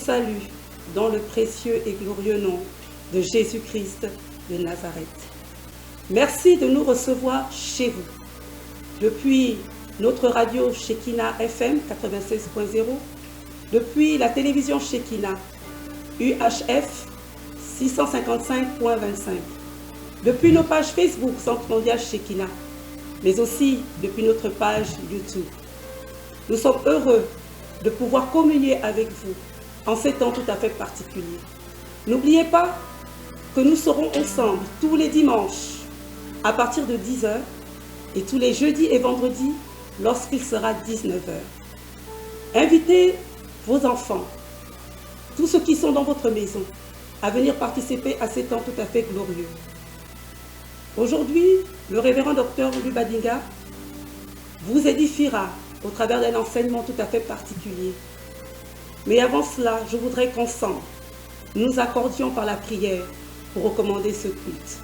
salue dans le précieux et glorieux nom de Jésus-Christ de Nazareth. Merci de nous recevoir chez vous. Depuis notre radio Shekinah FM 96.0, depuis la télévision Shekinah UHF 655.25, depuis nos pages Facebook Centre Mondial Shekinah, mais aussi depuis notre page YouTube. Nous sommes heureux de pouvoir communier avec vous en ces temps tout à fait particuliers. N'oubliez pas que nous serons ensemble tous les dimanches à partir de 10 h et tous les jeudis et vendredis lorsqu'il sera 19 h. Invitez vos enfants, tous ceux qui sont dans votre maison, à venir participer à ces temps tout à fait glorieux. Aujourd'hui, le révérend docteur Lubadinga vous édifiera au travers d'un enseignement tout à fait particulier. Mais avant cela, je voudrais qu'ensemble, nous nous accordions par la prière pour recommander ce culte.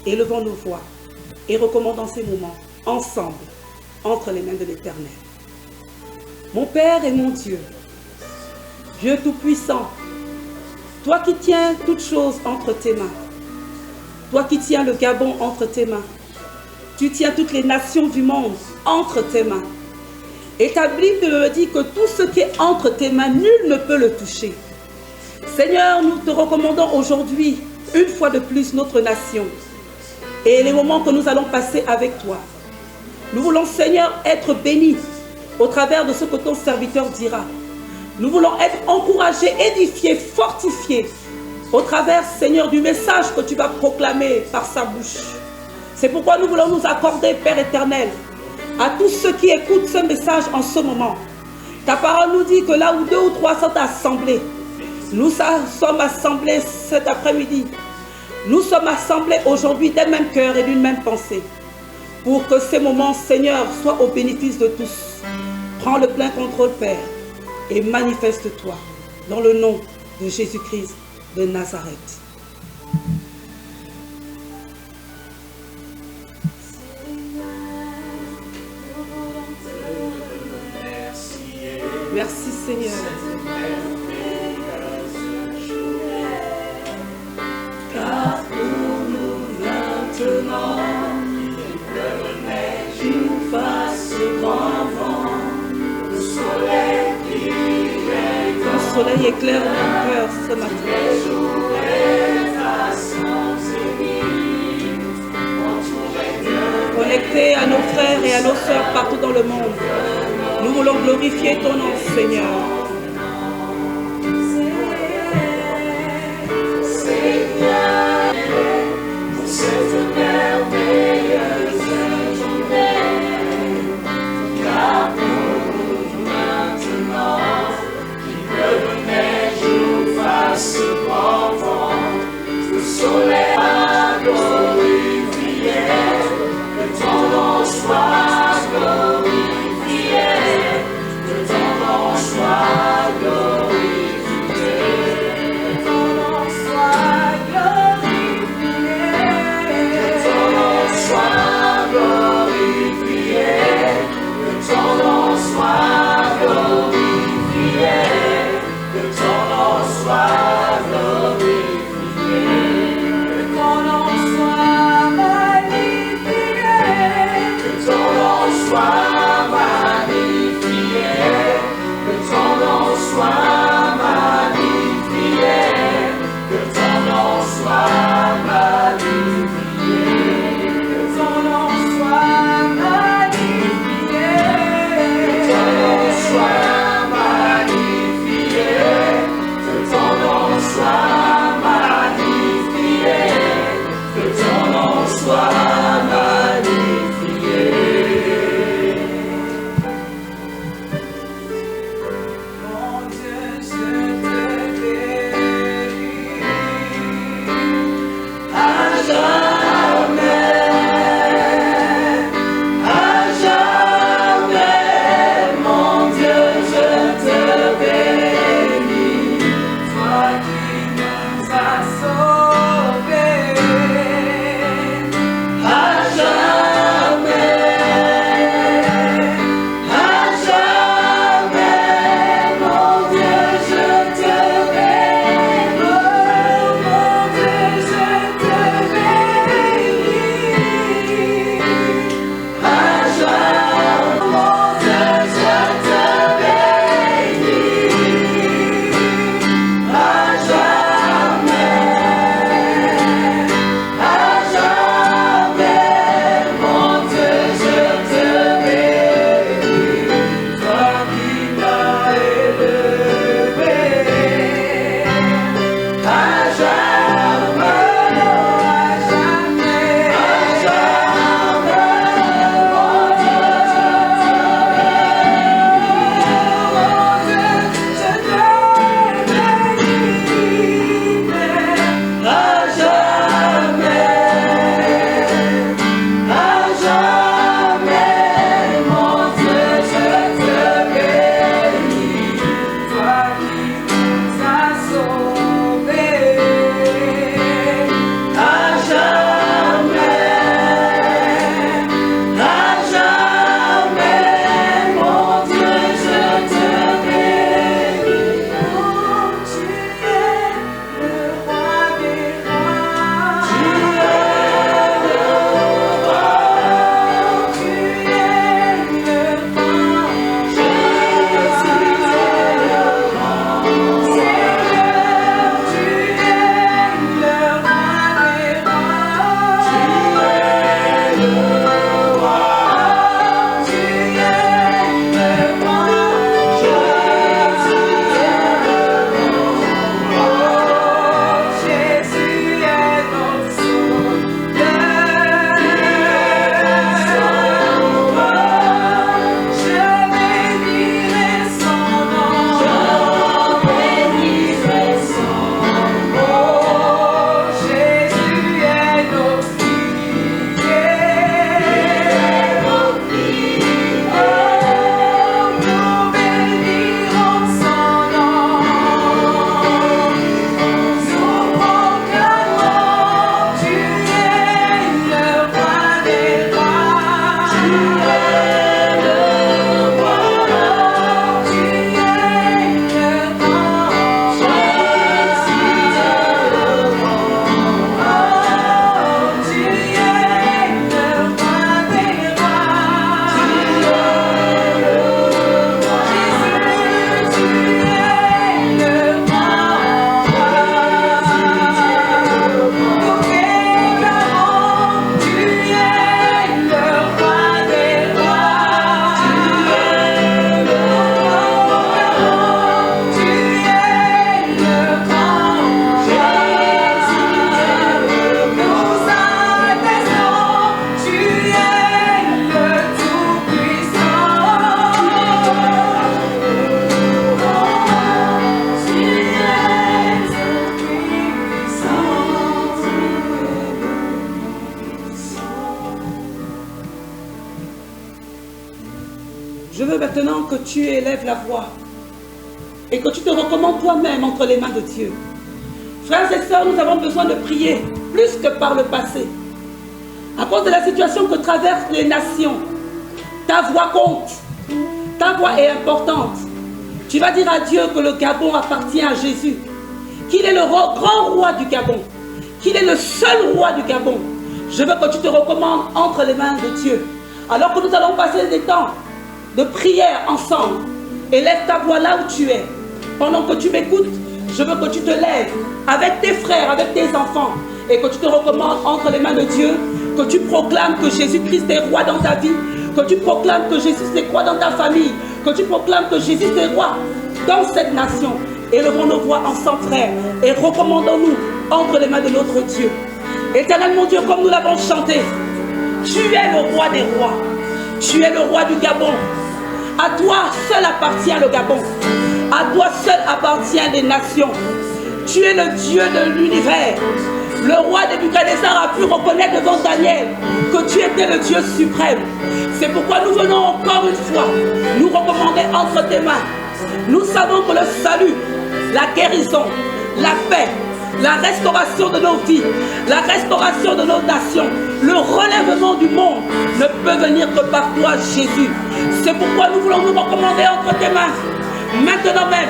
Élevons nos voix et recommandons ces moments ensemble, entre les mains de l'Éternel. Mon Père et mon Dieu, Dieu Tout-Puissant, toi qui tiens toutes choses entre tes mains, toi qui tiens le Gabon entre tes mains, tu tiens toutes les nations du monde entre tes mains. Et ta Bible me dit que tout ce qui est entre tes mains, nul ne peut le toucher. Seigneur, nous te recommandons aujourd'hui, une fois de plus, notre nation et les moments que nous allons passer avec toi. Nous voulons, Seigneur, être bénis au travers de ce que ton serviteur dira. Nous voulons être encouragés, édifiés, fortifiés au travers, Seigneur, du message que tu vas proclamer par sa bouche. C'est pourquoi nous voulons nous accorder, Père éternel, à tous ceux qui écoutent ce message en ce moment. Ta parole nous dit que là où 2 ou 3 sont assemblés, nous sommes assemblés cet après-midi. Nous sommes assemblés aujourd'hui d'un même cœur et d'une même pensée. Pour que ces moments, Seigneur, soient au bénéfice de tous. Prends le plein contrôle, Père, et manifeste-toi dans le nom de Jésus-Christ de Nazareth. Merci Seigneur. Car pour nous maintenant, nous fasse grand vent, le soleil éclaire mon cœur ce matin. Connectés à nos frères et à nos sœurs partout dans le monde, nous voulons glorifier ton nom, Seigneur. Cette merveilleuse journée, car pour maintenant, qu'il pleuve, neige ou fasse grand vent, le soleil a glorifié, que ton nom soit glorifié, que ton nom soit que tu élèves la voix et que tu te recommandes toi-même entre les mains de Dieu. Frères et sœurs, nous avons besoin de prier plus que par le passé. À cause de la situation que traversent les nations, ta voix compte. Ta voix est importante. Tu vas dire à Dieu que le Gabon appartient à Jésus, qu'il est le grand roi du Gabon, qu'il est le seul roi du Gabon. Je veux que tu te recommandes entre les mains de Dieu. Alors que nous allons passer des temps de prière ensemble, élève ta voix là où tu es. Pendant que tu m'écoutes, je veux que tu te lèves avec tes frères, avec tes enfants, et que tu te recommandes entre les mains de Dieu, que tu proclames que Jésus-Christ est roi dans ta vie, que tu proclames que Jésus est roi dans ta famille, que tu proclames que Jésus est roi dans cette nation. Élevons nos voix ensemble, frères, et recommandons-nous entre les mains de notre Dieu. Éternel mon Dieu, comme nous l'avons chanté, tu es le roi des rois, tu es le roi du Gabon. À toi seul appartient le Gabon, à toi seul appartient les nations. Tu es le Dieu de l'univers. Le roi Nebuchadnezzar a pu reconnaître devant Daniel que tu étais le Dieu suprême. C'est pourquoi nous venons encore une fois nous recommander entre tes mains. Nous savons que le salut, la guérison, la paix, la restauration de nos vies, la restauration de nos nations, le relèvement du monde ne peut venir que par toi, Jésus. C'est pourquoi nous voulons nous recommander entre tes mains, maintenant même,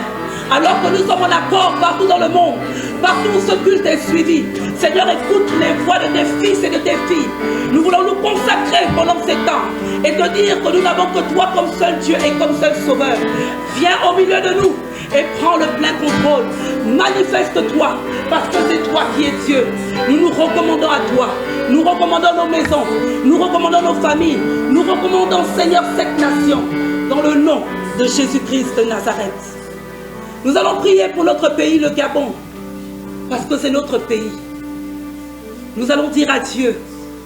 alors que nous sommes en accord partout dans le monde, partout où ce culte est suivi. Seigneur, écoute les voix de tes fils et de tes filles. Nous voulons nous consacrer pendant ces temps et te dire que nous n'avons que toi comme seul Dieu et comme seul Sauveur. Viens au milieu de nous et prends le plein contrôle. Manifeste-toi, parce que c'est toi qui es Dieu. Nous nous recommandons à toi. Nous recommandons nos maisons. Nous recommandons nos familles. Nous recommandons, Seigneur, cette nation. Dans le nom de Jésus-Christ de Nazareth. Nous allons prier pour notre pays, le Gabon. Parce que c'est notre pays. Nous allons dire à Dieu,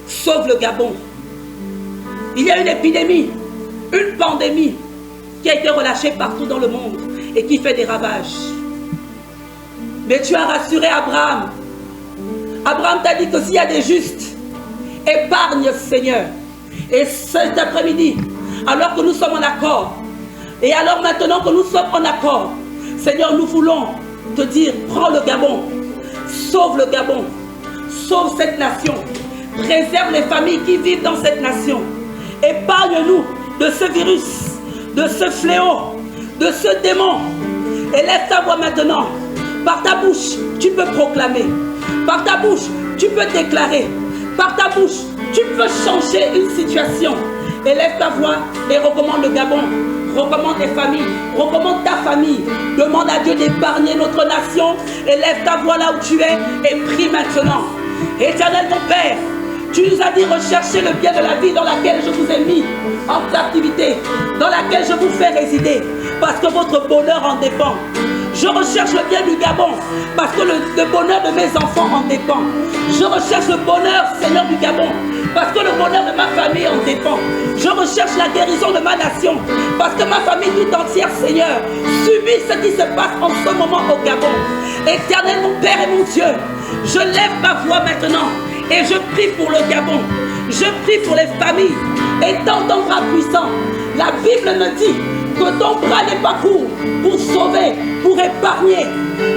sauve le Gabon. Il y a une épidémie, une pandémie qui a été relâchée partout dans le monde et qui fait des ravages. Mais tu as rassuré Abraham. Abraham t'a dit que s'il y a des justes, épargne, Seigneur. Et cet après-midi, alors que nous sommes en accord, et alors maintenant que nous sommes en accord, Seigneur, nous voulons te dire, prends le Gabon, sauve le Gabon, sauve cette nation, préserve les familles qui vivent dans cette nation, épargne-nous de ce virus, de ce fléau, de ce démon. Élève ta voix maintenant. Par ta bouche, tu peux proclamer. Par ta bouche, tu peux déclarer. Par ta bouche, tu peux changer une situation. Élève ta voix et recommande le Gabon. Recommande les familles. Recommande ta famille. Demande à Dieu d'épargner notre nation. Élève ta voix là où tu es et prie maintenant. Éternel mon Père, tu nous as dit rechercher le bien de la vie dans laquelle je vous ai mis en captivité, dans laquelle je vous fais résider, parce que votre bonheur en dépend. Je recherche le bien du Gabon, parce que le bonheur de mes enfants en dépend. Je recherche le bonheur, Seigneur, du Gabon, parce que le bonheur de ma famille en dépend. Je recherche la guérison de ma nation, parce que ma famille tout entière, Seigneur, subit ce qui se passe en ce moment au Gabon. Éternel, mon Père et mon Dieu, je lève ma voix maintenant et je prie pour le Gabon. Je prie pour les familles. Étends ton bras puissant. La Bible me dit que ton bras n'est pas court pour sauver, pour épargner,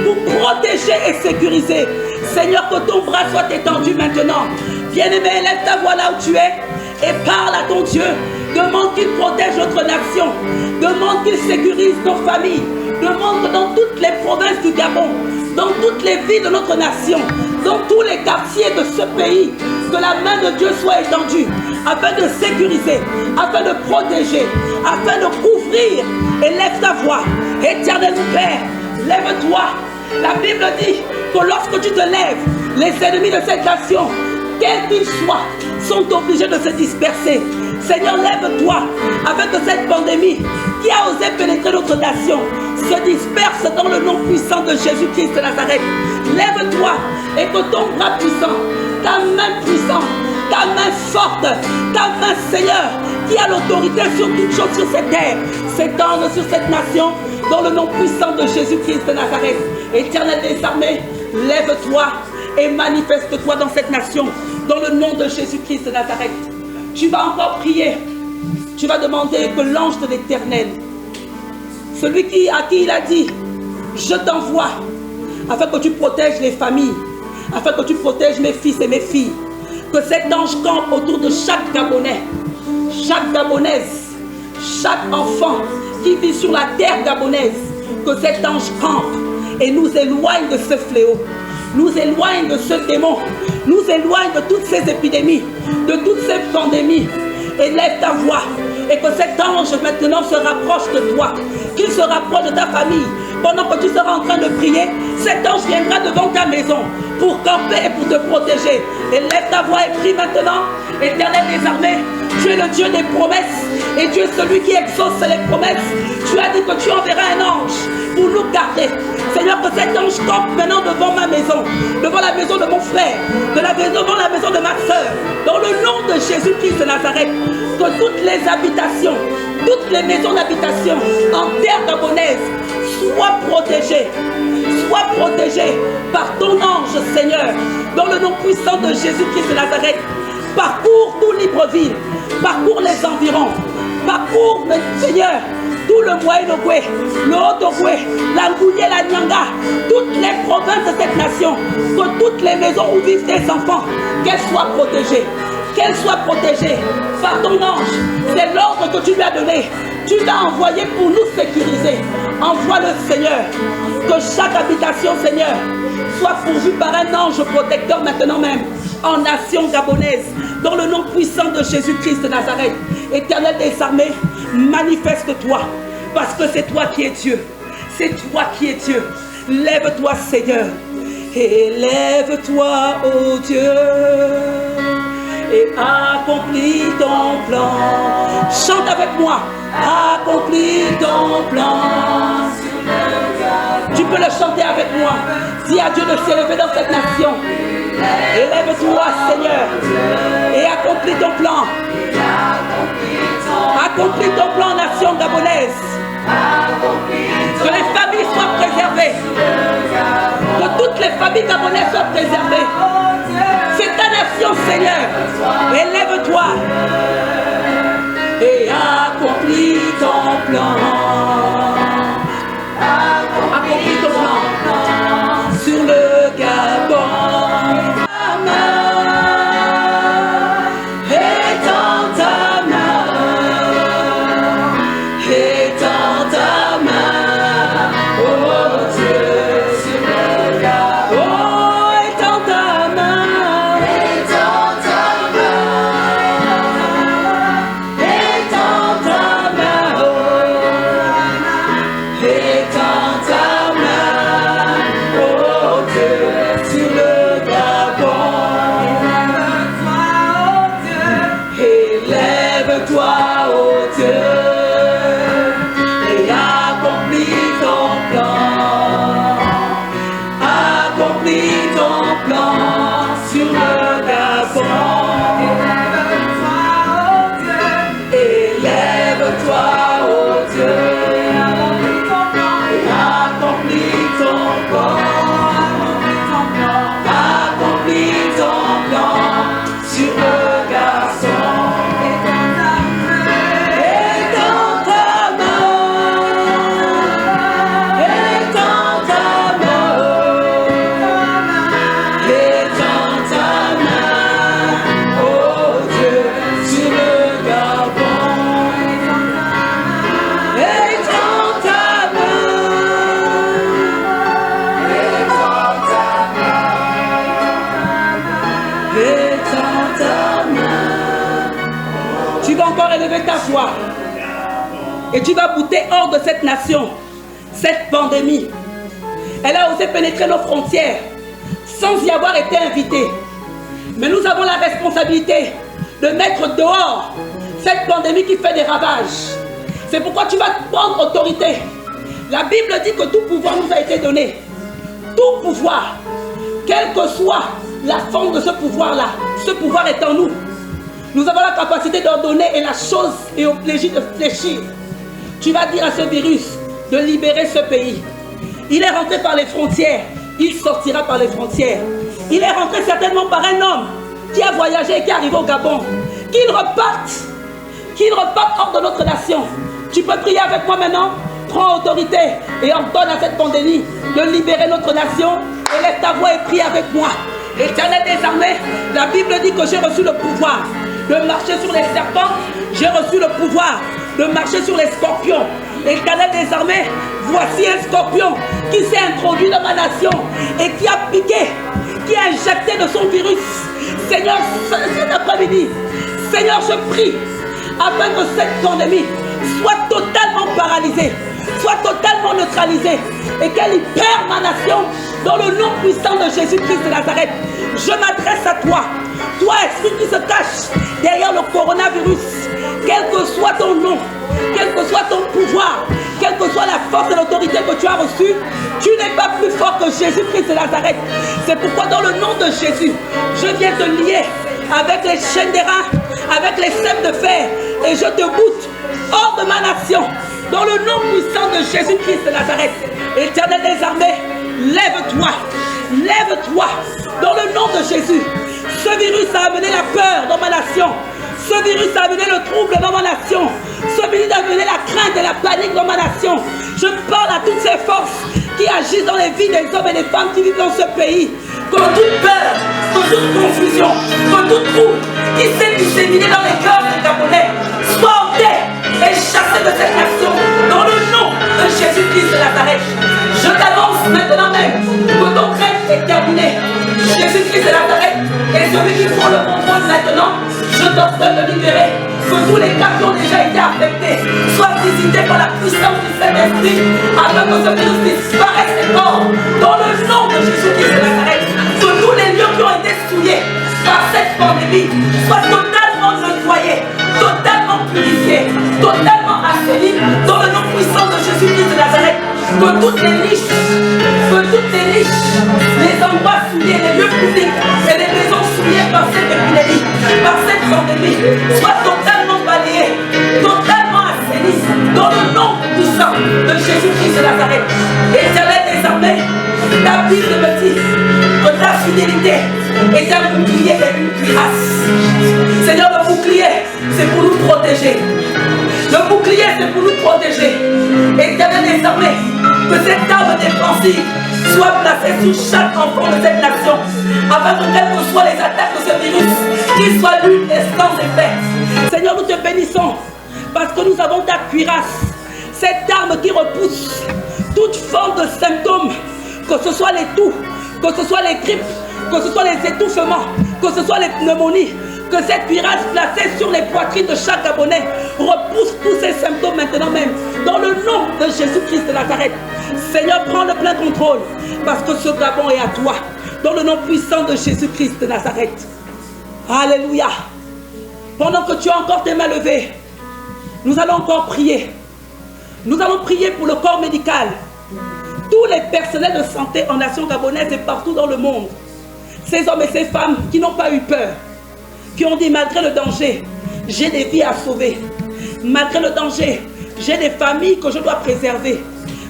pour protéger et sécuriser. Seigneur, que ton bras soit étendu maintenant. Bien-aimé, élève ta voix là où tu es et parle à ton Dieu. Demande qu'il protège notre nation. Demande qu'il sécurise nos familles. Demande que dans toutes les provinces du Gabon, dans toutes les villes de notre nation, dans tous les quartiers de ce pays, que la main de Dieu soit étendue afin de sécuriser, afin de protéger, afin de couvrir. Élève ta voix. Éternel Père, lève-toi. La Bible dit que lorsque tu te lèves, les ennemis de cette nation, quels qu'ils soient, sont obligés de se disperser. Seigneur, lève-toi afin que cette pandémie qui a osé pénétrer notre nation se disperse dans le nom puissant de Jésus-Christ de Nazareth. Lève-toi et que ton bras puissant, ta main puissante, ta main forte, ta main, Seigneur, qui a l'autorité sur toutes choses sur cette terre, s'étende sur cette nation dans le nom puissant de Jésus-Christ de Nazareth. Éternel des armées, lève-toi et manifeste-toi dans cette nation dans le nom de Jésus-Christ de Nazareth. Tu vas encore prier. Tu vas demander que l'ange de l'Éternel celui à qui il a dit, je t'envoie, afin que tu protèges les familles, afin que tu protèges mes fils et mes filles. Que cet ange campe autour de chaque Gabonais, chaque Gabonaise, chaque enfant qui vit sur la terre gabonaise. Que cet ange campe et nous éloigne de ce fléau, nous éloigne de ce démon, nous éloigne de toutes ces épidémies, de toutes ces pandémies. Élève ta voix et que cet ange maintenant se rapproche de toi, qu'il se rapproche de ta famille. Pendant que tu seras en train de prier, cet ange viendra devant ta maison pour camper et pour te protéger. Élève ta voix et prie maintenant. Éternel des armées, tu es le Dieu des promesses et tu es celui qui exauce les promesses. Tu as dit que tu enverras un ange pour nous garder. Seigneur, que cet ange campe maintenant devant ma maison, devant la maison de mon frère, devant la maison de ma soeur. Dans le nom de Jésus-Christ de Nazareth, que toutes les habitations, toutes les maisons d'habitation en terre gabonaise soient protégées par ton ange, Seigneur. Dans le nom puissant de Jésus-Christ de Nazareth, parcours tout Libreville, parcours les environs, parcours, Seigneur, tout le Moyen-Ogoué, le Haut-Ogoué, la Ngouillé, la Nyanga, toutes les provinces de cette nation, que toutes les maisons où vivent tes enfants, qu'elles soient protégées. Qu'elles soient protégées par ton ange. C'est l'ordre que tu lui as donné. Tu l'as envoyé pour nous sécuriser. Envoie-le, Seigneur. Que chaque habitation, Seigneur, soit pourvue par un ange protecteur maintenant même, en nation gabonaise, dans le nom puissant de Jésus-Christ de Nazareth. Éternel des armées, manifeste-toi, parce que c'est toi qui es Dieu. C'est toi qui es Dieu. Lève-toi, Seigneur. Élève-toi, ô Dieu, et accomplis ton plan. Chante avec moi. Accomplis ton plan. Tu peux le chanter avec moi. Dis à Dieu de s'élever dans cette nation. Élève-toi, Seigneur, et accomplis ton plan. Accomplis ton plan, nation gabonaise. Que les familles soient préservées. Que toutes les familles gabonaises soient préservées. C'est ta nation, Seigneur. Élève-toi et accomplis ton plan. Accomplis ton plan sur le Gabon. Ta main est dans ta main, est dans ta main, oh Dieu, sur le Gabon, est dans ta main, est dans ta main, est dans ta main, oh, est dans ta main, oh Dieu, sur le Gabon. Élève-toi, oh Dieu, et accomplis ton plan. Accomplis ton plan sur le Gabon. Élève-toi, oh Dieu, et accomplis ton plan. Accomplis ton plan sur le Gabon. Et dans ta main, et dans ta main, et dans ta main, oh Dieu, sur le Gabon. Et dans ta main, et dans ta main, et dans ta main. Tu vas encore élever ta voix et tu vas bouter hors de cette nation cette pandémie. Elle a osé pénétrer nos frontières sans y avoir été invitée. Mais nous avons la responsabilité de mettre dehors cette pandémie qui fait des ravages. C'est pourquoi tu vas prendre autorité. La Bible dit que tout pouvoir nous a été donné. Tout pouvoir, quelle que soit la forme de ce pouvoir-là, ce pouvoir est en nous. Nous avons la capacité d'ordonner et la chose est au plaisir de fléchir. Tu vas dire à ce virus de libérer ce pays. Il est rentré par les frontières, il sortira par les frontières. Il est rentré certainement par un homme qui a voyagé et qui est arrivé au Gabon. Qu'il reparte hors de notre nation. Tu peux prier avec moi maintenant. Prends autorité et ordonne à cette pandémie de libérer notre nation. Élève ta voix et prie avec moi. Éternel des armées, la Bible dit que j'ai reçu le pouvoir de marcher sur les serpents. J'ai reçu le pouvoir de marcher sur les scorpions. Éternel des armées, voici un scorpion qui s'est introduit dans ma nation et qui a piqué, qui a injecté de son virus. Seigneur, cet après-midi, Seigneur, je prie afin que cette pandémie soit totalement paralysée, soit totalement neutralisée et qu'elle libère ma nation dans le nom puissant de Jésus-Christ de Nazareth. Je m'adresse à toi, toi esprit qui se cache derrière le coronavirus, quel que soit ton nom, quel que soit ton pouvoir, quelle que soit la force et l'autorité que tu as reçue, tu n'es pas plus fort que Jésus-Christ de Nazareth. C'est pourquoi dans le nom de Jésus, je viens te lier avec les chaînes des reins, avec les sèves de fer, et je te boute hors de ma nation, dans le nom puissant de Jésus-Christ de Nazareth. Éternel des armées, lève-toi, lève-toi, dans le nom de Jésus. Ce virus a amené la peur dans ma nation. Ce virus a amené le trouble dans ma nation. Ce virus a amené la crainte et la panique dans ma nation. Je parle à toutes ces forces qui agissent dans les vies des hommes et des femmes qui vivent dans ce pays. Que toute peur, que toute confusion, que tout trouble qui s'est disséminé dans les cœurs des Gabonais soit ôté et chassé de cette nation dans le nom de Jésus-Christ de Nazareth. Je t'annonce maintenant même que ton règne est terminé. Jésus-Christ de Nazareth est celui qui prend le contrôle maintenant. Je t'ordonne de libérer que tous les cas qui ont déjà été affectés soient visités par la puissance du Saint-Esprit afin que ce virus disparaisse des corps dans le nom de Jésus-Christ de Nazareth. Que tous les lieux qui ont été souillés par cette pandémie soient totalement nettoyés, totalement purifiés, totalement assainis dans le nom puissant de Jésus-Christ de Nazareth. Que toutes les niches, les endroits souillés, les lieux publics et les maisons souillées par cette épidémie, par cette pandémie, soient totalement balayées, totalement assainis dans le nom puissant de Jésus-Christ de Nazareth. Éternel des armées, la Bible me dit que ta fidélité est un bouclier et une cuirasse. Seigneur, le bouclier, c'est pour nous protéger. Le bouclier, c'est pour nous protéger. Éternel des armées, que cette arme défensive soit placée sur chaque enfant de cette nation, afin que quelles que soient les attaques de ce virus, qu'il soit nul et sans effet. Seigneur, nous te bénissons, parce que nous avons ta cuirasse, cette arme qui repousse toute forme de symptômes, que ce soit les toux, que ce soit les grippes, que ce soit les étouffements, que ce soit les pneumonies, que cette cuirasse placée sur les poitrines de chaque Gabonais repousse tous ces symptômes maintenant même, dans le nom de Jésus-Christ de Nazareth. Seigneur, prends le plein contrôle, parce que ce Gabon est à toi, dans le nom puissant de Jésus-Christ de Nazareth. Alléluia. Pendant que tu as encore tes mains levées, nous allons encore prier. Nous allons prier pour le corps médical, tous les personnels de santé en nation gabonaise et partout dans le monde. Ces hommes et ces femmes qui n'ont pas eu peur, qui ont dit malgré le danger, j'ai des vies à sauver. Malgré le danger, j'ai des familles que je dois préserver.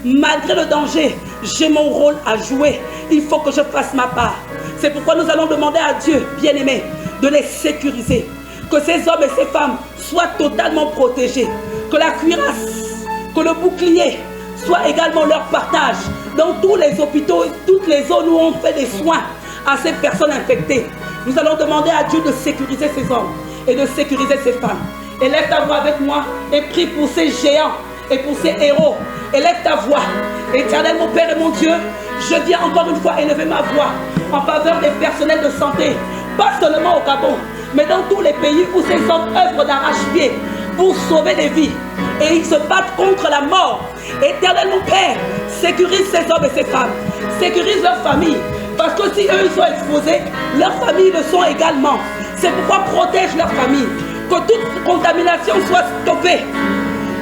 Malgré le danger, j'ai mon rôle à jouer. Il faut que je fasse ma part. C'est pourquoi nous allons demander à Dieu, bien-aimé, de les sécuriser. Que ces hommes et ces femmes soient totalement protégés. Que la cuirasse, que le bouclier soit également leur partage dans tous les hôpitaux, toutes les zones où on fait des soins à ces personnes infectées. Nous allons demander à Dieu de sécuriser ces hommes et de sécuriser ces femmes. Élève ta voix avec moi et prie pour ces géants et pour ces héros. Élève ta voix. Éternel, mon Père et mon Dieu, je viens encore une fois élever ma voix en faveur des personnels de santé, pas seulement au Gabon, mais dans tous les pays où ces hommes œuvrent d'arrache-pied pour sauver des vies. Et ils se battent contre la mort. Éternel, mon Père, sécurise ces hommes et ces femmes. Sécurise leurs familles. Parce que si eux ils sont exposés, leurs familles le sont également. C'est pourquoi protège leurs familles. Que toute contamination soit stoppée.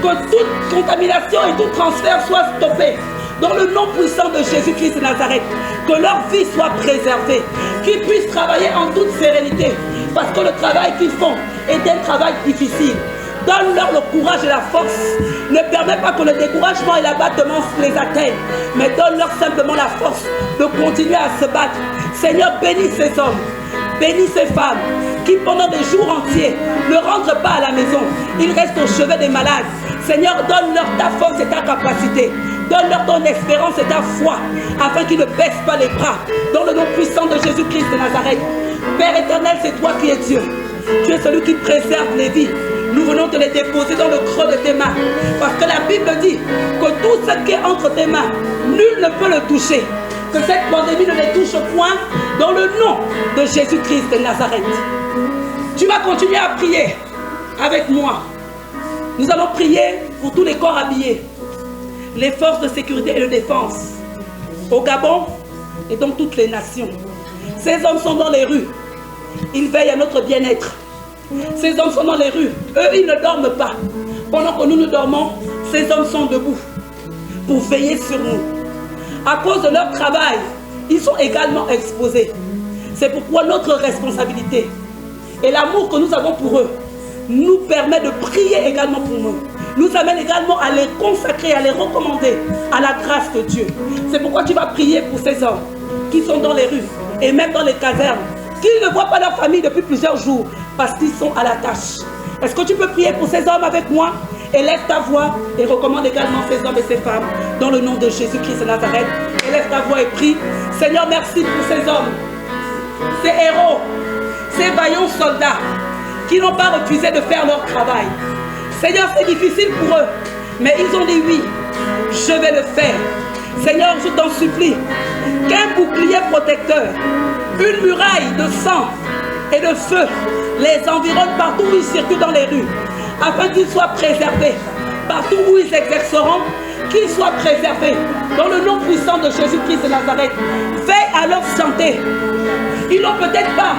Que toute contamination et tout transfert soit stoppé. Dans le nom puissant de Jésus-Christ de Nazareth. Que leur vie soit préservée. Qu'ils puissent travailler en toute sérénité. Parce que le travail qu'ils font est un travail difficile. Donne-leur le courage et la force. Ne permets pas que le découragement et l'abattement les atteignent. Mais donne-leur simplement la force de continuer à se battre. Seigneur, bénis ces hommes. bénis ces femmes qui pendant des jours entiers ne rentrent pas à la maison. Ils restent au chevet des malades. Seigneur, donne-leur ta force et ta capacité. Donne-leur ton espérance et ta foi, afin qu'ils ne baissent pas les bras. Dans le nom puissant de Jésus-Christ de Nazareth. Père éternel, c'est toi qui es Dieu. Tu es celui qui préserve les vies. Nous venons te les déposer dans le creux de tes mains. Parce que la Bible dit que tout ce qui est entre tes mains, nul ne peut le toucher. Que cette pandémie ne les touche point dans le nom de Jésus-Christ de Nazareth. Tu vas continuer à prier avec moi. Nous allons prier pour tous les corps habillés, les forces de sécurité et de défense, au Gabon et dans toutes les nations. Ces hommes sont dans les rues. Ils veillent à notre bien-être. Ces hommes sont dans les rues. Eux, ils ne dorment pas. Pendant que nous dormons, ces hommes sont debout pour veiller sur nous. À cause de leur travail, ils sont également exposés. C'est pourquoi notre responsabilité et l'amour que nous avons pour eux nous permet de prier également pour eux. Nous amène également à les consacrer, à les recommander à la grâce de Dieu. C'est pourquoi tu vas prier pour ces hommes qui sont dans les rues et même dans les casernes, qui ne voient pas leur famille depuis plusieurs jours parce qu'ils sont à la tâche. Est-ce que tu peux prier pour ces hommes avec moi? Élève ta voix et recommande également ces hommes et ces femmes dans le nom de Jésus-Christ de Nazareth. Élève ta voix et prie. Seigneur, merci pour ces hommes, ces héros, ces vaillants soldats qui n'ont pas refusé de faire leur travail. Seigneur, c'est difficile pour eux, mais ils ont dit oui, je vais le faire. Seigneur, je t'en supplie qu'un bouclier protecteur, une muraille de sang et de feu les environne partout où ils circulent dans les rues, afin qu'ils soient préservés. Partout où ils exerceront, qu'ils soient préservés. Dans le nom puissant de Jésus-Christ de Nazareth, veille à leur santé. Ils n'ont peut-être pas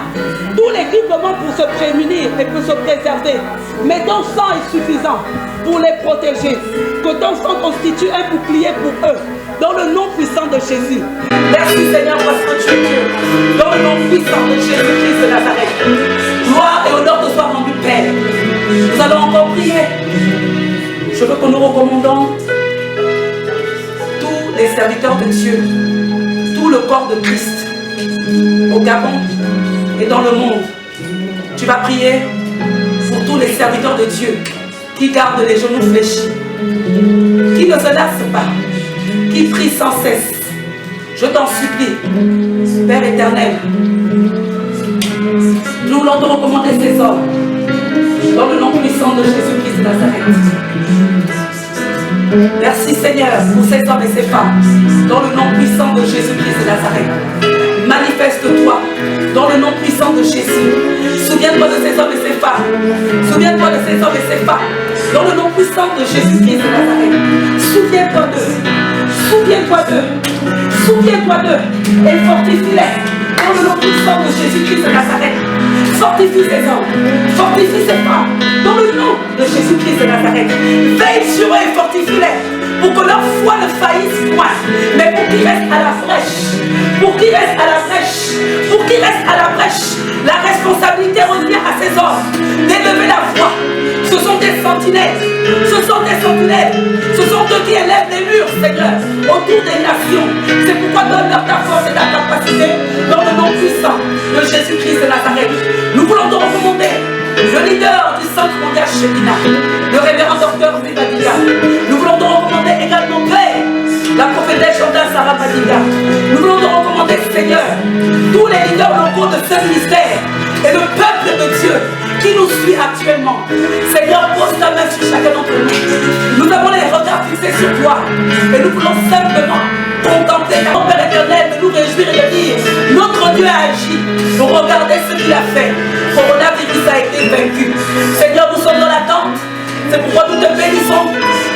tout l'équipement pour se prémunir et pour se préserver, mais ton sang est suffisant pour les protéger. Que ton sang constitue un bouclier pour eux. Dans le nom puissant de Jésus. Merci Seigneur parce que tu es Dieu. Dans le nom puissant de Jésus-Christ de Nazareth. Gloire et honneur te soient rendus, Père. Nous allons encore prier. Je veux que nous recommandons tous les serviteurs de Dieu, tout le corps de Christ, au Gabon et dans le monde. Tu vas prier pour tous les serviteurs de Dieu qui gardent les genoux fléchis, qui ne se lassent pas, qui prient sans cesse. Je t'en supplie, Père éternel, nous voulons te recommander ces hommes dans le nom puissant de Jésus-Christ de Nazareth. Merci Seigneur pour ces hommes et ces femmes dans le nom puissant de Jésus-Christ de Nazareth. Manifeste-toi dans le nom puissant de Jésus. Souviens-toi de ces hommes et ces femmes. Souviens-toi de ces hommes et ces femmes dans le nom puissant de Jésus-Christ de Nazareth. Souviens-toi d'eux. Souviens-toi d'eux. Souviens-toi d'eux et fortifie-les dans le nom puissant de Jésus-Christ de Nazareth. Fortifie ces hommes, fortifie ces femmes dans le nom de Jésus-Christ de Nazareth. Veille sur eux et fortifie-les pour que leur foi ne faillisse point, mais pour qu'ils restent à la fraîche, pour qu'ils restent à la fraîche, pour qu'ils restent à la brèche. La responsabilité revient à ces hommes d'élever la voix. Ce sont des sentinelles, ce sont des sentinelles, ce sont eux qui élèvent les murs, Seigneur, autour des nations. C'est pourquoi donne-leur ta force et ta capacité dans le nom puissant de Jésus-Christ de Nazareth. Nous voulons te recommander le leader du Centre mondial Shekinah, le révérend docteur Zébadiga. Nous voulons te recommander également la prophétesse Jordan Sarah Badiga. Nous voulons te recommander, Seigneur, tous les leaders locaux de ce ministère et le peuple de Dieu qui nous suit actuellement. Seigneur, pose ta main sur chacun d'entre nous. Nous avons les regards fixés sur toi et nous voulons simplement contempler ta Père éternel, de nous réjouir et de dire notre Dieu a agi. Regardez ce qu'il a fait. Coronavirus a été vaincu. Seigneur, nous sommes dans l'attente. C'est pourquoi nous te bénissons,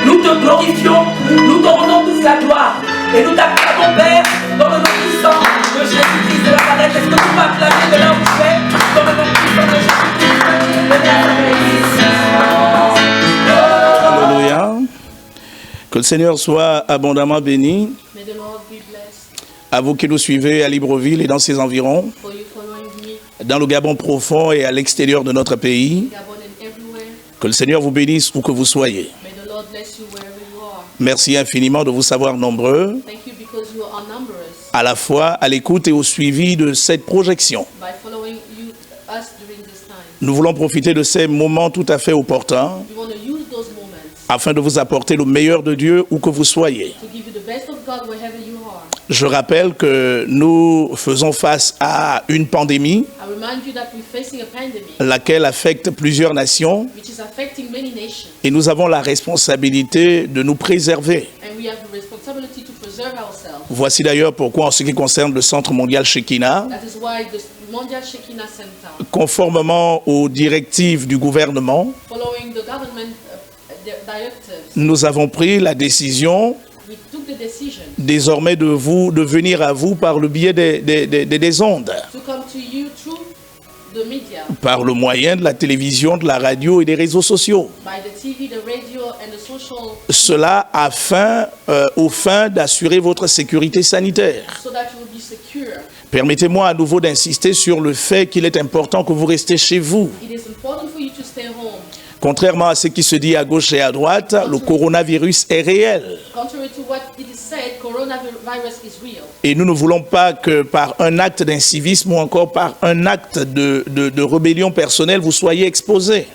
nous te glorifions, nous te rendons toute la gloire. Et nous t'acclamons, Père, dans le nom puissant de Jésus-Christ de Nazareth. Est-ce que tu peux acclamer de là où tu es, dans le nom puissant de Jésus-Christ de Nazareth? Alléluia. Que le Seigneur soit abondamment béni. À vous qui nous suivez à Libreville et dans ses environs, dans le Gabon profond et à l'extérieur de notre pays. Que le Seigneur vous bénisse où que vous soyez. Merci infiniment de vous savoir nombreux, à la fois à l'écoute et au suivi de cette projection. Nous voulons profiter de ces moments tout à fait opportuns afin de vous apporter le meilleur de Dieu où que vous soyez. Je rappelle que nous faisons face à une pandémie laquelle affecte plusieurs nations et nous avons la responsabilité de nous préserver. Voici d'ailleurs pourquoi en ce qui concerne le Centre mondial Shekinah, conformément aux directives du gouvernement, nous avons pris la décision désormais de venir à vous par le biais des ondes, par le moyen de la télévision, de la radio et des réseaux sociaux. Cela aux fins d'assurer votre sécurité sanitaire. Permettez-moi à nouveau d'insister sur le fait qu'il est important que vous restiez chez vous. Contrairement à ce qui se dit à gauche et à droite, le coronavirus est réel. Et nous ne voulons pas que par un acte d'incivisme ou encore par un acte de rébellion personnelle, vous soyez exposés.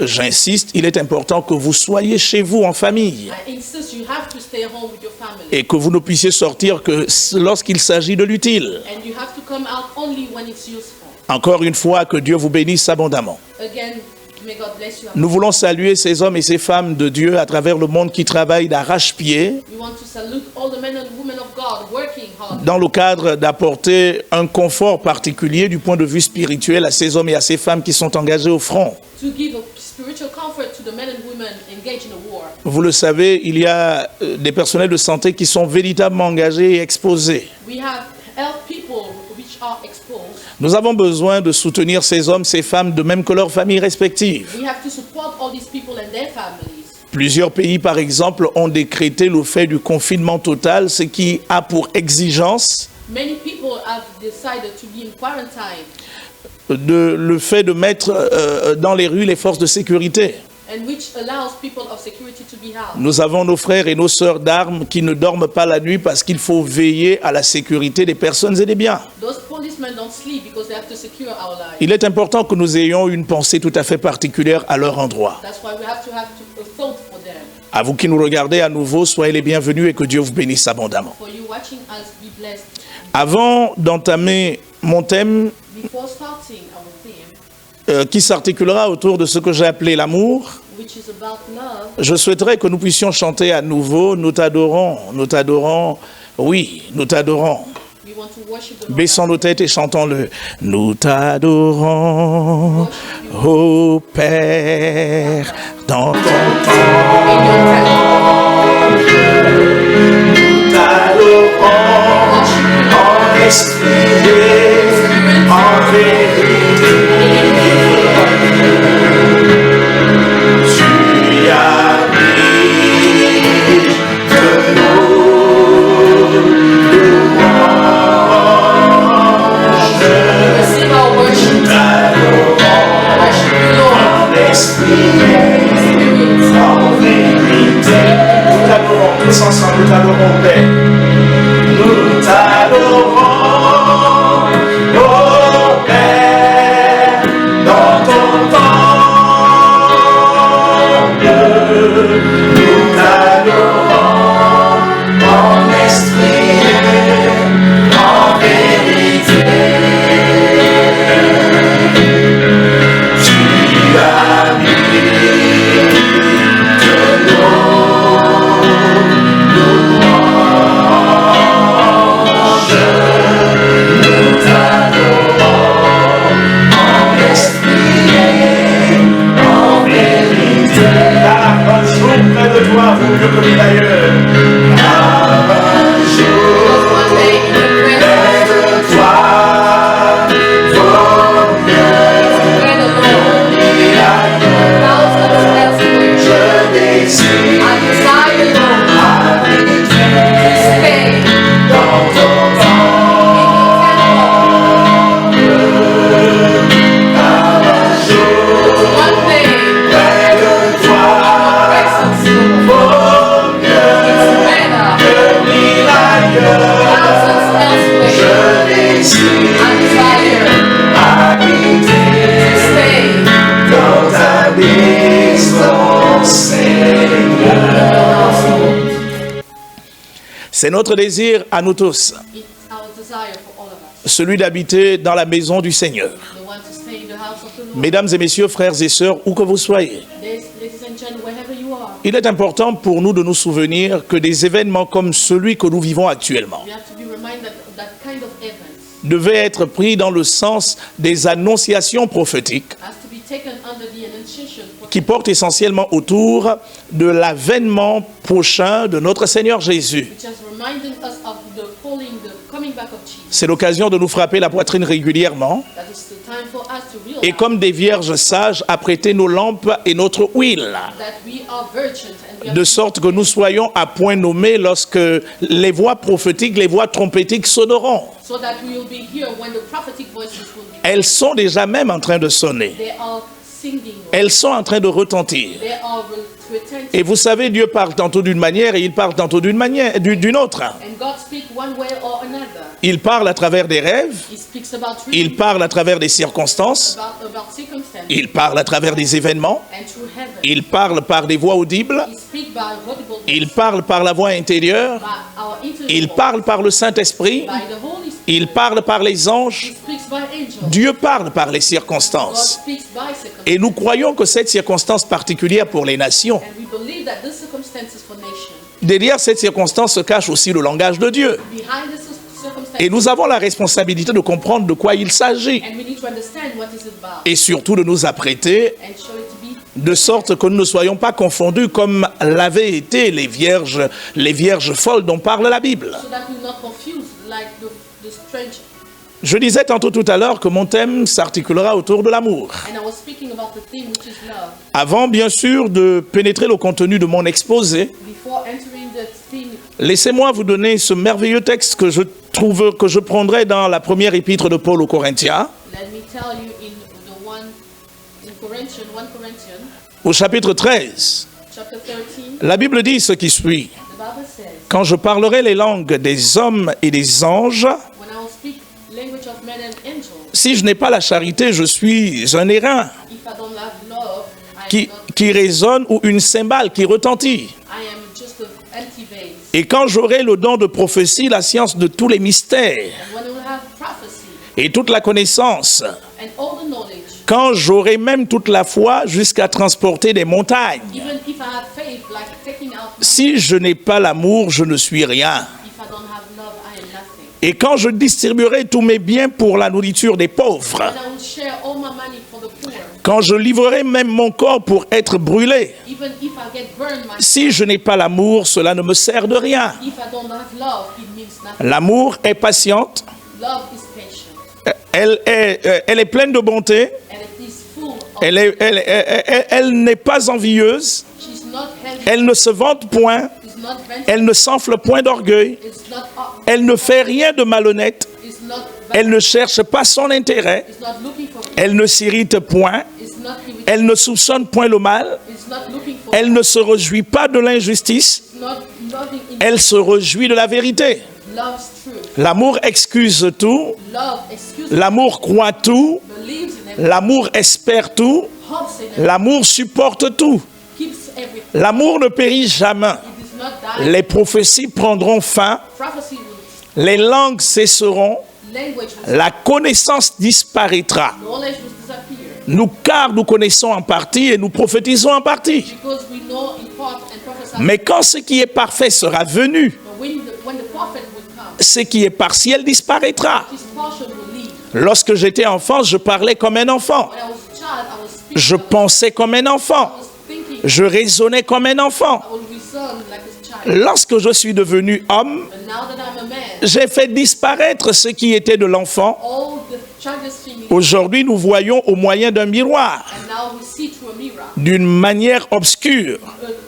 J'insiste, il est important que vous soyez chez vous en famille. Et que vous ne puissiez sortir que lorsqu'il s'agit de l'utile. Encore une fois, que Dieu vous bénisse abondamment. Nous voulons saluer ces hommes et ces femmes de Dieu à travers le monde qui travaillent d'arrache-pied dans le cadre d'apporter un confort particulier du point de vue spirituel à ces hommes et à ces femmes qui sont engagés au front. Vous le savez, il y a des personnels de santé qui sont véritablement engagés et exposés. Nous avons besoin de soutenir ces hommes, ces femmes, de même que leurs familles respectives. Plusieurs pays, par exemple, ont décrété le fait du confinement total, ce qui a pour exigence le fait de mettre dans les rues les forces de sécurité. Nous avons nos frères et nos sœurs d'armes qui ne dorment pas la nuit parce qu'il faut veiller à la sécurité des personnes et des biens. Il est important que nous ayons une pensée tout à fait particulière à leur endroit. À vous qui nous regardez à nouveau, soyez les bienvenus et que Dieu vous bénisse abondamment. Avant d'entamer mon thème, qui s'articulera autour de ce que j'ai appelé l'amour, je souhaiterais que nous puissions chanter à nouveau « Nous t'adorons, oui, nous t'adorons ». Baissons nos têtes et chantons-le. Nous t'adorons, ô Père, dans ton temple. Nous t'adorons en esprit et en vérité. Tu as mis de nos tous ensemble, nous t'adorons, Père. Nous t'adorons, C'est notre désir à nous tous, It's our desire for all of us. celui d'habiter dans la maison du Seigneur. The one to stay in the house of the Lord. Mesdames et messieurs, frères et sœurs, où que vous soyez, Ladies and gentlemen, wherever you are, il est important pour nous de nous souvenir que des événements comme celui que nous vivons actuellement we have to be reminded of that kind of event devaient être pris dans le sens des annonciations prophétiques has to be taken under the annunciation qui portent essentiellement autour de l'avènement prochain de notre Seigneur Jésus. which is reminding us of the calling, the coming back of Jesus. C'est l'occasion de nous frapper la poitrine régulièrement That is the time for us to et realize comme des vierges sages apprêter nos lampes et notre huile, that we are virgins and we de have sorte que nous soyons à point nommé lorsque les voix prophétiques, les voix trompétiques sonneront. so that we will be here when the prophetic voices will be. Elles sont déjà même en train de sonner. They are singing. Elles sont en train de retentir. They are retentive. Et vous savez, Dieu parle tantôt d'une manière et il parle tantôt d'une autre. And God speaks one way or another. Il parle à travers des rêves, He speaks about il dreams, parle à travers des circonstances, about circumstances, il parle à travers des événements, and through heaven. il parle par des voix audibles, He speaks by audible voice, il parle par la voix intérieure, by our internal il voice, parle par le Saint-Esprit, by the Holy Spirit. il parle par les anges, He speaks by angels. Dieu parle par les God circonstances. speaks by circumstances. Et nous croyons que cette circonstance particulière pour les nations, And we believe that this circumstance is for nations. derrière cette circonstance se cache aussi le langage de Dieu. Behind this circumstance, Et nous avons la responsabilité de comprendre de quoi il s'agit and we need to understand what is it about et surtout de nous apprêter and show it to be de sorte que nous ne soyons pas confondus comme l'avaient été les vierges folles dont parle la Bible. so that we're not confused like the strange. Je disais tantôt tout à l'heure que mon thème s'articulera autour de l'amour. And I was speaking about the thing which is love. Avant bien sûr de pénétrer le contenu de mon exposé, Before entering the theme, laissez-moi vous donner ce merveilleux texte que je prendrai dans la première épître de Paul aux Corinthiens, let me tell you in the one in Corinthians, 1 Corinthians, au chapitre 13. chapter 13, La Bible dit ce qui suit. the Bible says, Quand je parlerai les langues des hommes et des anges, when I will speak language of men and angels, si je n'ai pas la charité, je suis un airain if I don't have love, qui résonne ou une cymbale qui retentit. I am just an empty vase. Et quand j'aurai le don de prophétie, la science de tous les mystères And when we have prophecy et toute la connaissance, and all the knowledge, quand j'aurai même toute la foi jusqu'à transporter des montagnes, even if I have faith, like taking out, si je n'ai pas l'amour, je ne suis rien. if I don't have love, I am nothing. Et quand je distribuerai tous mes biens pour la nourriture des pauvres, When I will share all my money for the poor, quand je livrerai même mon corps pour être brûlé, even if I get burned, si je n'ai pas l'amour, cela ne me sert de rien. if I don't have love, it means nothing. L'amour est patiente, Love is patient, elle est pleine de bonté, and it is full of. elle n'est pas envieuse, She's not heavy. elle ne se vante point, Is not venting. elle ne s'enfle point d'orgueil, Is not up. elle ne fait rien de malhonnête, Is not. elle ne cherche pas son intérêt, Is not looking for. elle ne s'irrite point, Is not irritated. elle ne soupçonne point le mal, Is not looking for. elle ne se réjouit pas de l'injustice, Is not loving. elle se réjouit de la vérité. Loves truth. L'amour excuse tout, Love excuses. l'amour croit tout, Believes in everything. l'amour espère tout, Hopes in everything. l'amour supporte tout. Keeps everything. L'amour ne périt jamais. It does not die. Les prophéties prendront fin, Prophecy will. les langues cesseront, Language will. la connaissance disparaîtra. Knowledge will disappear. Car nous connaissons en partie et nous prophétisons en partie. Because we know in part and prophesy. Mais quand ce qui est parfait sera venu, But when the prophet will come, ce qui est partiel disparaîtra. his portion will leave. Lorsque j'étais enfant, je parlais comme un enfant. When I was a child, I was speaking. Je pensais comme un enfant. I was thinking. Je raisonnais comme un enfant. I will reason like a child. Lorsque je suis devenu homme, But now that I'm a man, j'ai fait disparaître ce qui était de l'enfant. all the childish things, Aujourd'hui, nous voyons au moyen d'un miroir, and now we see through a mirror, d'une manière obscure.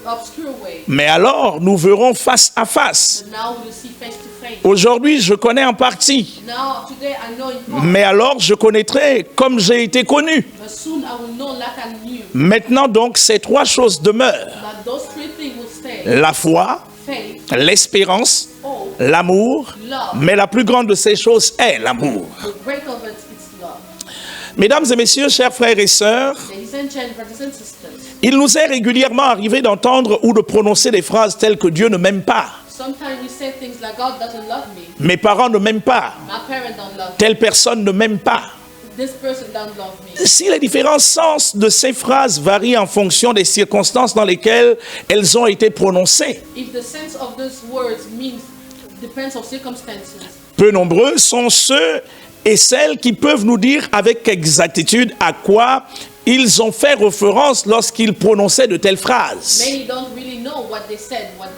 an obscure way. Mais alors, nous verrons face à face. But now we will see face to face. Aujourd'hui, je connais en partie. Now, today, I know in part. Mais alors, je connaîtrai comme j'ai été connu. But soon I will know like I knew. Maintenant, donc, ces trois choses demeurent. But those three things will stay. La foi, Faith, l'espérance, hope, l'amour. love. Mais la plus grande de ces choses est l'amour. The great of it is love. Mesdames et messieurs, chers frères et sœurs, Ladies and gentlemen, brothers and sisters, il nous est régulièrement arrivé d'entendre ou de prononcer des phrases telles que Dieu ne m'aime pas. sometimes we say things like God doesn't love me. Mes parents ne m'aiment pas. My parents don't love me. Telle personne ne m'aime pas. This person don't love me. Si les différents sens de ces phrases varient en fonction des circonstances dans lesquelles elles ont été prononcées, If the sense of those words depends on circumstances, peu nombreux sont ceux et celles qui peuvent nous dire avec exactitude à quoi ils ont fait référence lorsqu'ils prononçaient de telles phrases. many don't really know what they said, what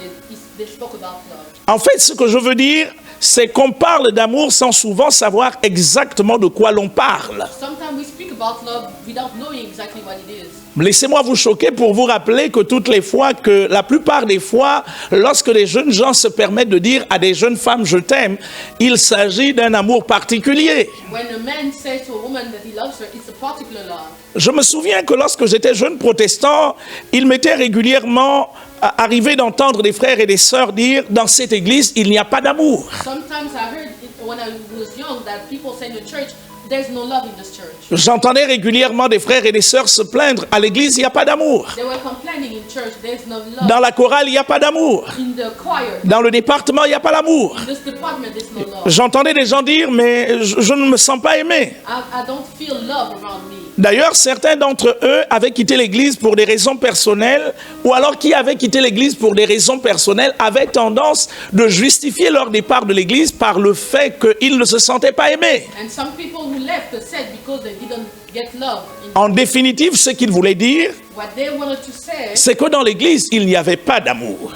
they spoke about love. En fait, ce que je veux dire, c'est qu'on parle d'amour sans souvent savoir exactement de quoi l'on parle. Sometimes we speak about love without knowing exactly what it is. Laissez-moi vous choquer pour vous rappeler que la plupart des fois, lorsque les jeunes gens se permettent de dire à des jeunes femmes « je t'aime », il s'agit d'un amour particulier. When a man says to a woman that he loves her, it's a particular love. Je me souviens que lorsque j'étais jeune protestant, il m'était régulièrement arrivé d'entendre des frères et des sœurs dire « dans cette église, il n'y a pas d'amour ». Sometimes I heard when I was young that people say in the church, there's no love in this church. J'entendais régulièrement des frères et des sœurs se plaindre « à l'église, il n'y a pas d'amour They were complaining in church, there's no love. ». Dans la chorale, il n'y a pas d'amour. In the choir, Dans le département, il n'y a pas d'amour. in this department, there's no love. J'entendais des gens dire « mais je ne me sens pas aimé ». I don't feel love around me. D'ailleurs, certains d'entre eux avaient quitté l'église pour des raisons personnelles, ou alors qui avaient quitté l'église pour des raisons personnelles avaient tendance de justifier leur départ de l'église par le fait qu'ils ne se sentaient pas aimés. And some people who left said because they didn't get love. En définitive, ce qu'ils voulaient dire, What they wanted to say, c'est que dans l'église, il n'y avait pas d'amour.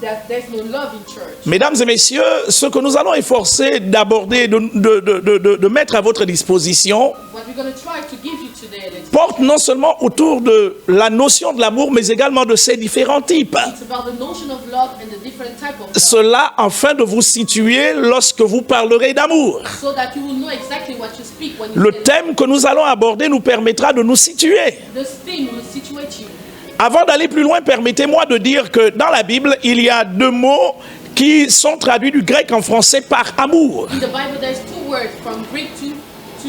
that there's no love in church. Mesdames et messieurs, ce que nous allons efforcer d'aborder, de mettre à votre disposition, What we're going to try to give you today, porte non seulement autour de la notion de l'amour, mais également de ses différents types. it's about the notion of love and the different type of love. Cela afin de vous situer lorsque vous parlerez d'amour. So that you will know exactly what you speak when you Le say thème que nous allons aborder nous permettra de nous situer. this thing will situate you. Avant d'aller plus loin, permettez-moi de dire que dans la Bible, il y a deux mots qui sont traduits du grec en français par amour. In the Bible, there's two words from Greek to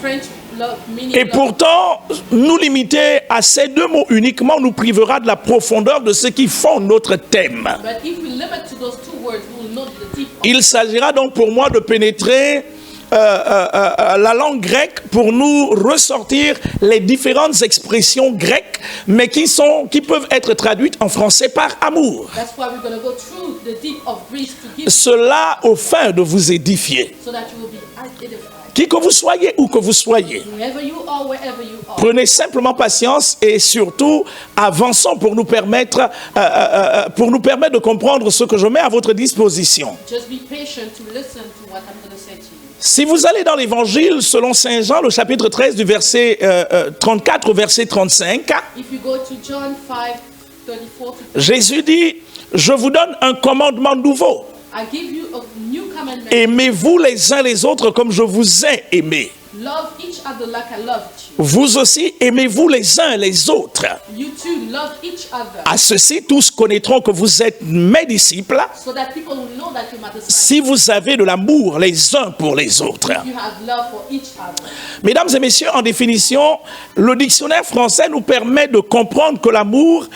French, love, meaning Et love. pourtant, nous limiter à ces deux mots uniquement nous privera de la profondeur de ce qui fonde notre thème. But if we limit to those two words, we will know the deep. Il s'agira donc pour moi de pénétrer la langue grecque pour nous ressortir les différentes expressions grecques, mais qui peuvent être traduites en français par amour. That's why we're going to go through the deep of Greece to give you Cela au fin de vous édifier. so that you will be edified. Qui que vous soyez, où que vous soyez, Wherever you are, wherever you are. prenez simplement patience et surtout avançons pour nous permettre de comprendre ce que je mets à votre disposition. Just be patient to listen to what I'm going to say to you. Si vous allez dans l'évangile selon Saint Jean, le chapitre 13 du verset 34 au verset 35, If you go to John 5, 34 to Jésus dit, je vous donne un commandement nouveau. I give you a new commandment. Aimez-vous les uns les autres comme je vous ai aimé. Love each other like I loved you. Vous aussi aimez-vous les uns les autres. You too love each other. À ceci, tous connaîtront que vous êtes mes disciples So that people will know that you're my disciples. si vous avez de l'amour les uns pour les autres. You have love for each other. Mesdames et messieurs, en définition, le dictionnaire français nous permet de comprendre que l'amour,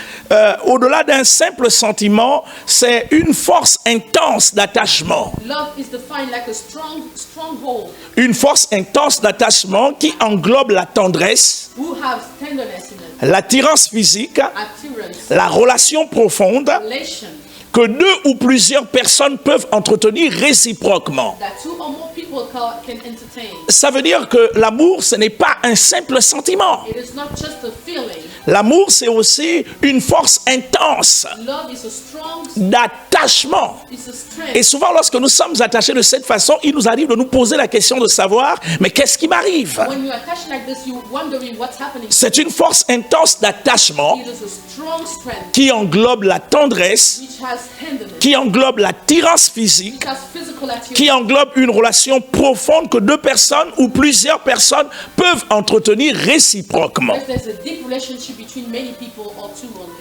au-delà d'un simple sentiment, c'est une force intense d'attachement. Love is defined like a stronghold Une force intense d'attachement qui englobe la tendresse, who have tenderness in it, l'attirance physique, adherence, la relation profonde relation, que deux ou plusieurs personnes peuvent entretenir réciproquement. that two or more people can entertain. Ça veut dire que l'amour, ce n'est pas un simple sentiment. It is not just a feeling. L'amour, c'est aussi une force intense Love is a strong, d'attachement. it's a strength. Et souvent, lorsque nous sommes attachés de cette façon, il nous arrive de nous poser la question de savoir, mais qu'est-ce qui m'arrive? When you're attached like this, you're wondering what's happening. C'est une force intense d'attachement It is a strong strength qui englobe la tendresse, which has tenderness, qui englobe l'attirance physique, which has physical attributes, qui englobe une relation profonde que deux personnes ou plusieurs personnes peuvent entretenir réciproquement. there's a deep relationship between many people or two only.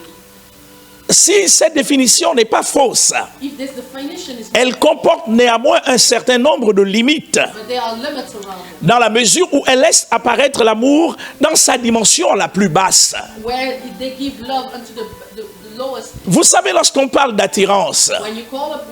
Si cette définition n'est pas fausse, If this definition is elle comporte néanmoins un certain nombre de limites, but there are limits around it, dans la mesure où elle laisse apparaître l'amour dans sa dimension la plus basse. where they give love unto the lowest. Vous savez, lorsqu'on parle d'attirance, When you call up,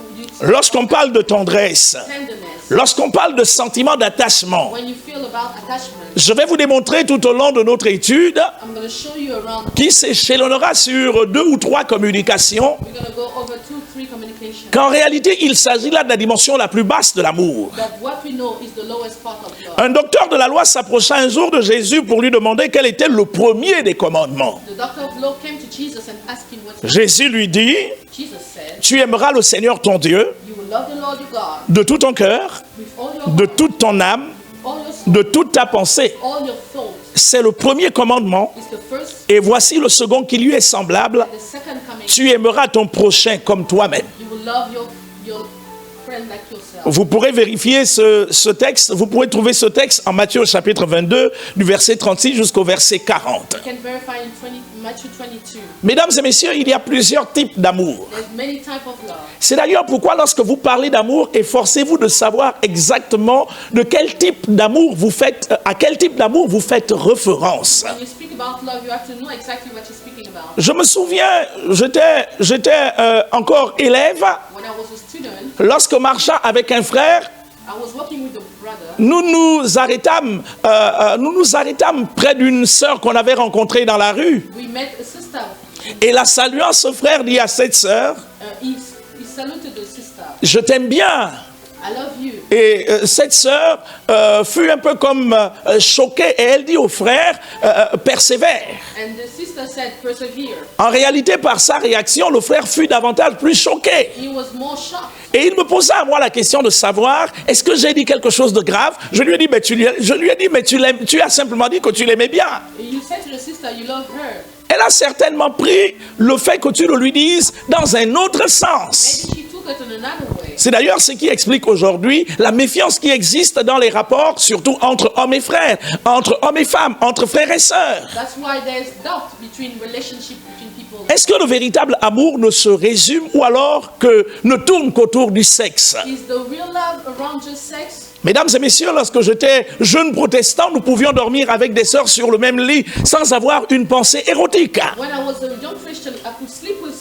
lorsqu'on parle de tendresse, tenderness, lorsqu'on parle de sentiment d'attachement, when you feel about attachment, je vais vous démontrer tout au long de notre étude I'm going to show you around. qui s'échelonnera sur 2 ou 3 communications, We're going to go over 2-3 communications. qu'en réalité, il s'agit là de la dimension la plus basse de l'amour. That what we know is the lowest part of love. Un docteur de la loi s'approcha un jour de Jésus pour lui demander quel était le premier des commandements. The doctor of law came to Jesus and asked him what Jésus lui dit, Jesus said. tu aimeras le Seigneur ton Dieu You will love the Lord your God de tout ton cœur, with all your de heart, toute ton âme, all your soul, de toute ta pensée. all your thoughts. C'est le premier commandement. Is the first. Et voici le second qui lui est semblable. The second coming. Tu aimeras ton prochain comme toi-même. You will love your friend like yourself. Vous pourrez vérifier ce texte, vous pourrez trouver ce texte en Matthieu au chapitre 22, du verset 36 jusqu'au verset 40. You can verify in Matthew 22. Mesdames et messieurs, il y a plusieurs types d'amour. There's many types of love. C'est d'ailleurs pourquoi lorsque vous parlez d'amour, efforcez-vous de savoir exactement de quel type d'amour vous faites, à quel type d'amour vous faites référence. When you speak about love, you have to know exactly what you're speaking about. Je me souviens, j'étais encore élève When I was a student, lorsque marchant avec un frère. I was working with a brother. Nous nous arrêtâmes près d'une sœur qu'on avait rencontrée dans la rue. We met a sister. Et la saluant, ce frère dit à cette sœur, He saluted the sister. je t'aime bien. I love you. Et cette sœur fut un peu comme choquée et elle dit au frère, persévère. And the sister said, persevere. En réalité, par sa réaction, le frère fut davantage plus choqué. He was more shocked. Et il me posa à moi la question de savoir, est-ce que j'ai dit quelque chose de grave? Je lui ai dit, mais tu as simplement dit que tu l'aimais bien. You said to the sister, you love her. Elle a certainement pris le fait que tu le lui dises dans un autre sens. Maybe she took it in another way. C'est d'ailleurs ce qui explique aujourd'hui la méfiance qui existe dans les rapports, surtout entre hommes et frères, entre hommes et femmes, entre frères et sœurs. That's why there's doubt between relationship between people. Est-ce que le véritable amour ne se résume ou alors que ne tourne qu'autour du sexe? Is the real love around just sex? Mesdames et messieurs, lorsque j'étais jeune protestant, nous pouvions dormir avec des sœurs sur le même lit sans avoir une pensée érotique. When I was a young Christian, I could sleep with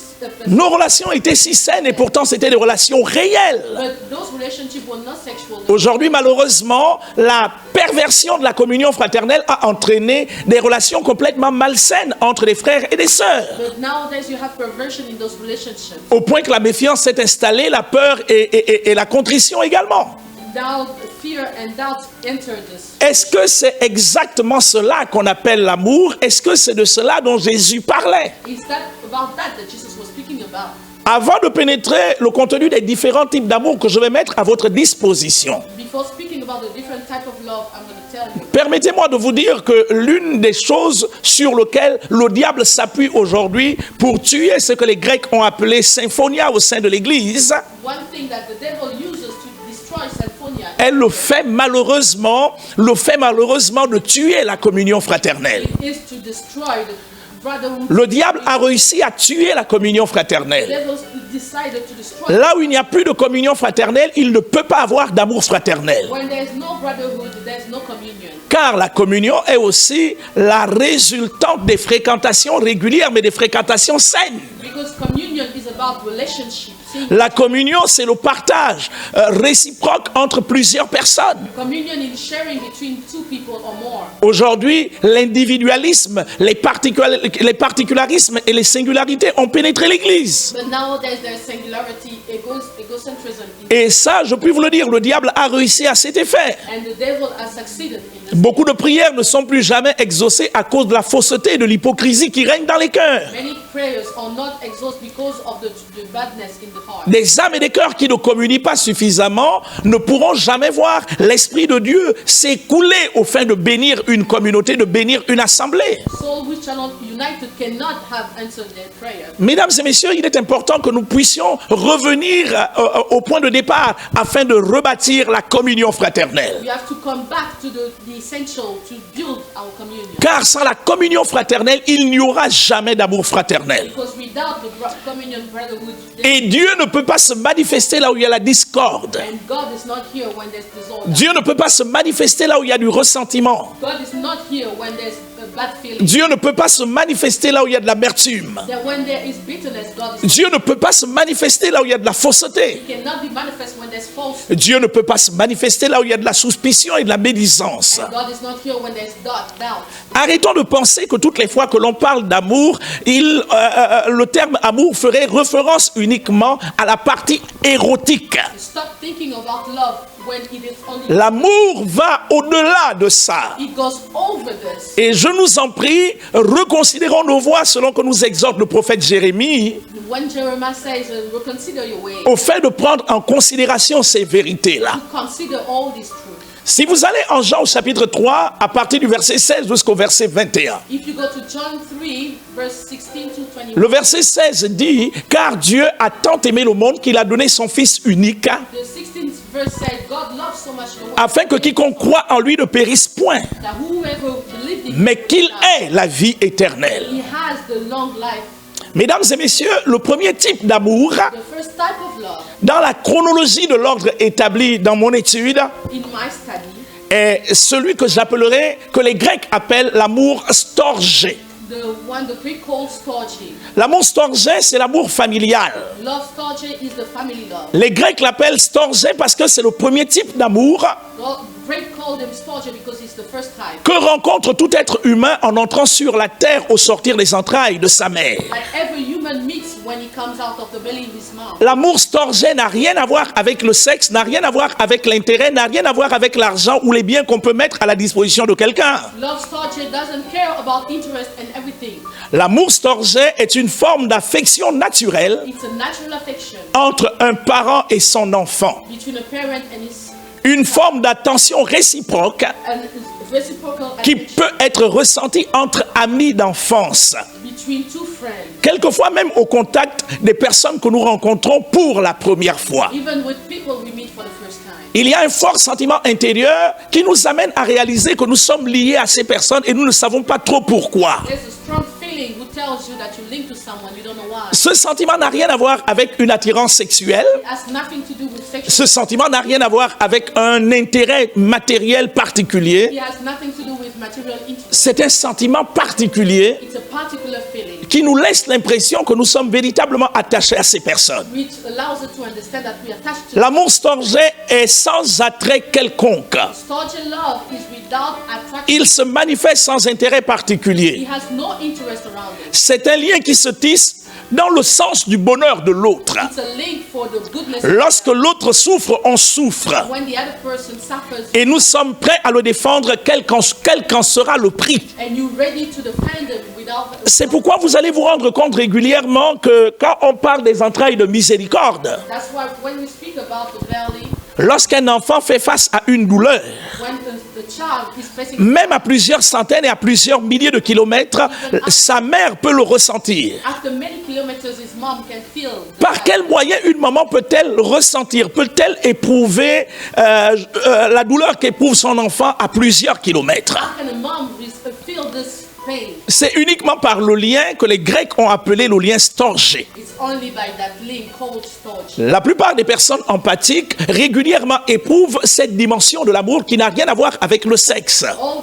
Nos relations étaient si saines et pourtant c'était des relations réelles. but those relationships were not sexual. Aujourd'hui, malheureusement, la perversion de la communion fraternelle a entraîné des relations complètement malsaines entre les frères et les sœurs. But nowadays you have perversion in those relationships. Au point que la méfiance s'est installée, la peur et la contrition également. Doubt, fear and doubt enter this. Est-ce que c'est exactement cela qu'on appelle l'amour? Est-ce que c'est de cela dont Jésus parlait? Is that about that Jesus was speaking about? Avant de pénétrer le contenu des différents types d'amour que je vais mettre à votre disposition, Before speaking about the different type of love, I'm going to tell you. permettez-moi de vous dire que l'une des choses sur lesquelles le diable s'appuie aujourd'hui pour tuer ce que les Grecs ont appelé symphonia au sein de l'Église, One thing that the devil uses to destroy Symphonia elle le fait malheureusement de tuer la communion fraternelle. is to destroy the brotherhood. Le diable a réussi à tuer la communion The fraternelle. devil decided to destroy. Là où il n'y a plus de communion fraternelle, il ne peut pas avoir d'amour fraternel. When there's no brotherhood, there's no communion. Car la communion est aussi la résultante des fréquentations régulières, mais des fréquentations saines. Because communion is about relationship. See, La communion, c'est le partage réciproque entre plusieurs personnes. communion is sharing between two people or more. Aujourd'hui, l'individualisme, les particularismes et les singularités ont pénétré l'Église. But nowadays there's singularity, egocentrism, Et ça, je puis vous le dire, le diable a réussi à cet effet. and the devil has succeeded in this. Beaucoup de prières ne sont plus jamais exaucées à cause de la fausseté et de l'hypocrisie qui règne dans les cœurs. Many prayers are not exhausted because of the badness in the heart. Des âmes et des cœurs qui ne communient pas suffisamment ne pourront jamais voir l'Esprit de Dieu s'écouler au fin de bénir une communauté, de bénir une assemblée. Souls which are not united cannot have answered their prayer. Mesdames et messieurs, il est important que nous puissions revenir au point de départ afin de rebâtir la communion fraternelle. We have to come back to the essential to build our communion. Car sans la communion fraternelle, il n'y aura jamais d'amour fraternel. Because without the communion brotherhood, Et Dieu ne peut pas se manifester là où il y a la discorde. and God is not here when there's disorder. Dieu ne peut pas se manifester là où il y a du ressentiment. God is not here when there's bad feeling. Dieu ne peut pas se manifester là où il y a de l'amertume. That when there is bitterness, God is Dieu ne peut pas se manifester là où il y a de la fausseté. He cannot be manifest when there's false. Dieu ne peut pas se manifester là où il y a de la suspicion et de la médisance. God is not here when there's doubt. Arrêtons de penser que toutes les fois que l'on parle d'amour, le terme amour ferait référence uniquement à la partie érotique. Stop thinking about love when it is only. L'amour va au-delà de ça. It goes over this. Et je nous en prie, reconsidérons nos voies selon que nous exhorte le prophète Jérémie When Jeremiah says, reconsider your way, au fait de prendre en considération ces vérités-là. to consider all these truths. Si vous allez en Jean au chapitre 3, à partir du verset 16 jusqu'au verset 21, If you go to John 3, verse 16 to 21, le verset 16 dit « Car Dieu a tant aimé le monde qu'il a donné son Fils unique, the 16th verse said, God loved so much the world afin que quiconque croit en lui ne périsse point, that whoever believed in mais him qu'il ait la vie éternelle. he has the long life. » Mesdames et messieurs, le premier type d'amour, The first type of love dans la chronologie de l'ordre établi dans mon étude, in my study, est celui que j'appellerais, que les Grecs appellent l'amour storgé. the one the Greek calls storge. L'amour storgé, c'est l'amour familial. Love storge is the family love. Les Grecs l'appellent storgé parce que c'est le premier type d'amour Greek called them storge because it's the first type. que rencontre tout être humain en entrant sur la terre au sortir des entrailles de sa mère. That every human meets when he comes out of the belly of his mom. L'amour storgé n'a rien à voir avec le sexe, n'a rien à voir avec l'intérêt, n'a rien à voir avec l'argent ou les biens qu'on peut mettre à la disposition de quelqu'un. Love storge doesn't care about interest and everything. L'amour storgé est une forme d'affection naturelle It's a natural affection entre un parent et son enfant. between a parent and his Une forme d'attention réciproque and reciprocal qui affection peut être ressentie entre amis d'enfance. between two friends. Quelquefois même au contact des personnes que nous rencontrons pour la première fois. Even with people we meet for the first time. Il y a un fort sentiment intérieur qui nous amène à réaliser que nous sommes liés à ces personnes et nous ne savons pas trop pourquoi. There's a strong feeling who tells you that you're linked to someone, you don't know why. Ce sentiment n'a rien à voir avec une attirance sexuelle. It has nothing to do with sexual. Ce sentiment n'a rien à voir avec un intérêt matériel particulier. It has nothing to do with material interest. C'est un sentiment particulier It's a particular feeling qui nous laisse l'impression que nous sommes véritablement attachés à ces personnes. which allows us to understand that we are attached to. L'amour storgé est sans attrait quelconque. Storge love is without attraction. Il se manifeste sans intérêt He particulier. has no interest around it. C'est un lien qui se tisse dans le sens du bonheur de l'autre. It's a link for the goodness. Lorsque l'autre souffre, on souffre. When the other person suffers Et nous sommes prêts à le défendre quel qu'en sera le prix. and you're ready to defend them without. C'est pourquoi vous allez vous rendre compte régulièrement que quand on parle des entrailles de miséricorde, That's why when we speak about the belly, lorsqu'un enfant fait face à une douleur, when the child is facing même à plusieurs centaines et à plusieurs milliers de kilomètres, sa mère peut le ressentir. after many kilometers, his mom can feel. Par quel moyen une maman peut-elle ressentir, peut-elle éprouver la douleur qu'éprouve son enfant à plusieurs kilomètres? How can a mom feel this pain? C'est uniquement par le lien que les Grecs ont appelé le lien storgé. It's only by that link called storge. La plupart des personnes empathiques régulièrement éprouvent cette dimension de l'amour qui n'a rien à voir avec le sexe. All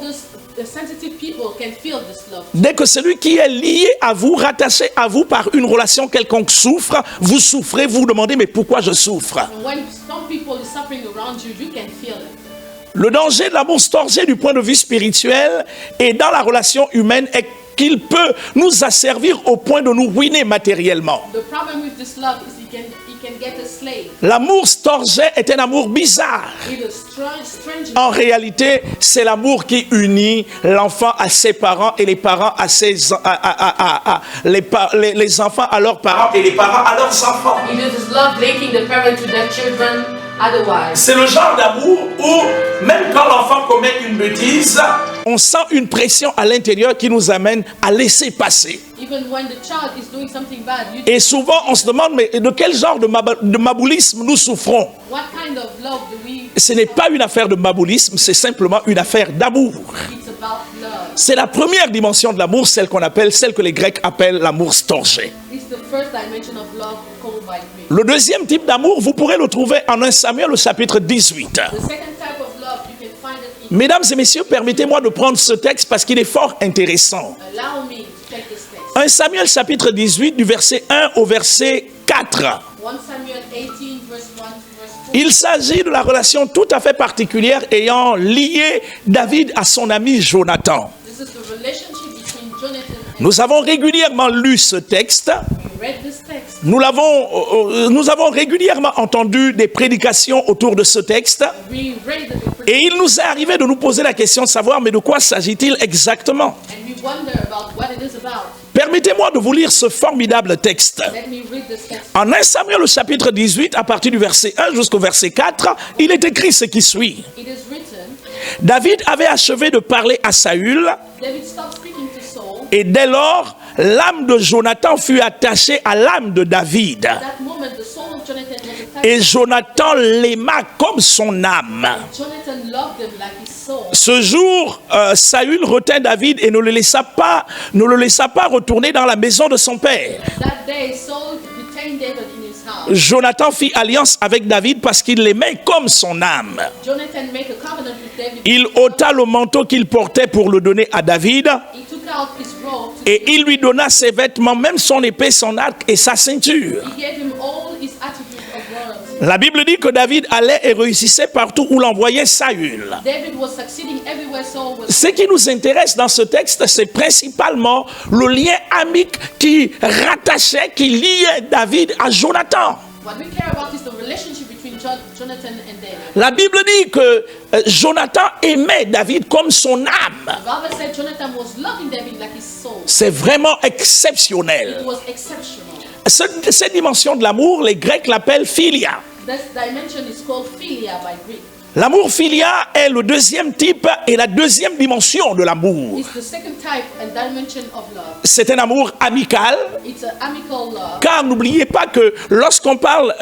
the sensitive people can feel this love. Dès que celui qui est lié à vous, rattaché à vous par une relation quelconque souffre, vous souffrez, vous vous demandez mais pourquoi je souffre? And when some people is suffering around you, you can feel it. Le danger de l'amour storgé du point de vue spirituel et dans la relation humaine est qu'il peut nous asservir au point de nous ruiner matériellement. The problem with this love is he can get a slave. L'amour storgé est un amour bizarre. It is strange. En réalité, c'est l'amour qui unit l'enfant à ses parents et les parents à ses les enfants à leurs parents et les parents à leurs enfants. It is love linking the parent to their children. Otherwise, C'est le genre d'amour où même quand l'enfant commet une bêtise, on sent une pression à l'intérieur qui nous amène à laisser passer. even when the child is doing something bad, you Et souvent, on se demande mais de quel genre de maboulisme nous souffrons. what kind of love do we? Ce n'est pas une affaire de maboulisme, c'est simplement une affaire d'amour. It's about love. C'est la première dimension de l'amour, celle que les Grecs appellent l'amour storgé. It's the first dimension of love called by Greek. Le deuxième type d'amour, vous pourrez le trouver en 1 Samuel au chapitre 18. The second type of love you can find it in. Mesdames et messieurs, permettez-moi de prendre ce texte parce qu'il est fort intéressant. Allow me to take this text. 1 Samuel chapitre 18 du verset 1 au verset 4. 1 Samuel 18 verse 1 to verse 4. Il s'agit de la relation tout à fait particulière ayant lié David à son ami Jonathan. This is the relationship between Jonathan and Nous avons régulièrement lu ce texte. we read this text. Nous avons régulièrement entendu des prédications autour de ce texte. We read the Et il nous est arrivé de nous poser la question de savoir, mais de quoi s'agit-il exactement? and we wonder about what it is about. Permettez-moi de vous lire ce formidable texte. Let me read this text. En 1 Samuel, au chapitre 18, à partir du verset 1 jusqu'au verset 4, il est écrit ce qui suit. It is written, David avait achevé de parler à Saül, David stopped speaking to Saul. et dès lors, l'âme de Jonathan fut attachée à l'âme de David. At that moment, the soul of Jonathan was attached. Et Jonathan l'aima comme son âme. Jonathan loved him like his soul. Ce jour, Saül retint David et ne le laissa pas retourner dans la maison de son père. That day, Saul retained David in his house. Jonathan fit alliance avec David parce qu'il l'aimait comme son âme. Jonathan made a covenant with David. Il ôta le manteau qu'il portait pour le donner à David He took out his robe. et il lui donna ses vêtements, même son épée, son arc et sa ceinture. He gave him all his attributes of royalty. La Bible dit que David allait et réussissait partout où l'envoyait Saül. David was succeeding everywhere Saul was. Ce qui nous intéresse dans ce texte, c'est principalement le lien amique qui rattachait, qui liait David à Jonathan. What we care about is the relationship between Jonathan and David. La Bible dit que Jonathan aimait David comme son âme. The Bible said Jonathan was loving David like his soul. C'est vraiment It exceptionnel. was exceptional. Cette dimension de l'amour, les Grecs l'appellent philia. This dimension is called philia by Greek. L'amour philia est le deuxième type et la deuxième dimension de l'amour. It's the second type and dimension of love. C'est un amour amical, It's an amical love. car n'oubliez pas que lorsqu'on parle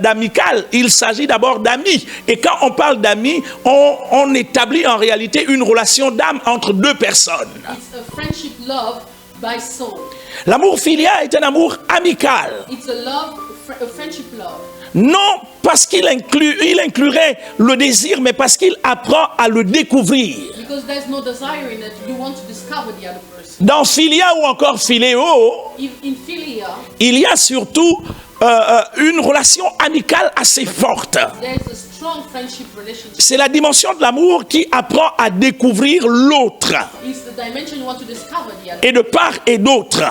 d'amical, il s'agit d'abord d'amis. Et quand on parle d'amis, on établit en réalité une relation d'âme entre deux personnes. It's a friendship love by soul. L'amour philia est un amour amical. It's a love, a friendship love. Non parce qu'il inclurait le désir, mais parce qu'il apprend à le découvrir. Because there's no desire in it. You want to discover the other person. Dans philia ou encore philéo, In philia, il y a surtout une relation amicale assez forte. there's a strong friendship relationship. C'est la dimension de l'amour qui apprend à découvrir l'autre. It's the dimension you want to discover the other. Et de part et d'autre.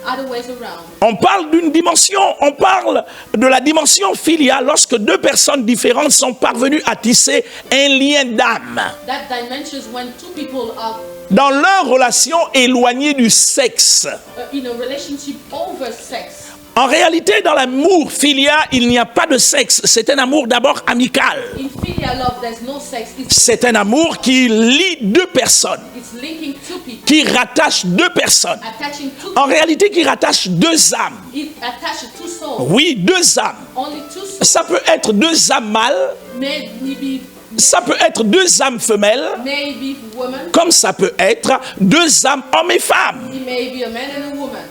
Other ways around. On parle d'une dimension, on parle de la dimension filiale lorsque deux personnes différentes sont parvenues à tisser un lien d'âme That dimension is when two people are dans leur relation éloignée du sexe. in a relationship over sex. En réalité, dans l'amour filial, il n'y a pas de sexe. C'est un amour d'abord amical. In filial love, there's no sex. C'est un amour qui lie deux personnes, It's linking two people, qui rattache deux personnes. attaching two. En réalité, qui rattache deux âmes. It attaches two souls. Oui, deux âmes. Only two souls. Ça peut être deux âmes mâles, Maybe ça peut être deux âmes femelles, maybe woman. comme ça peut être deux âmes hommes et femmes. It may be a man and a woman.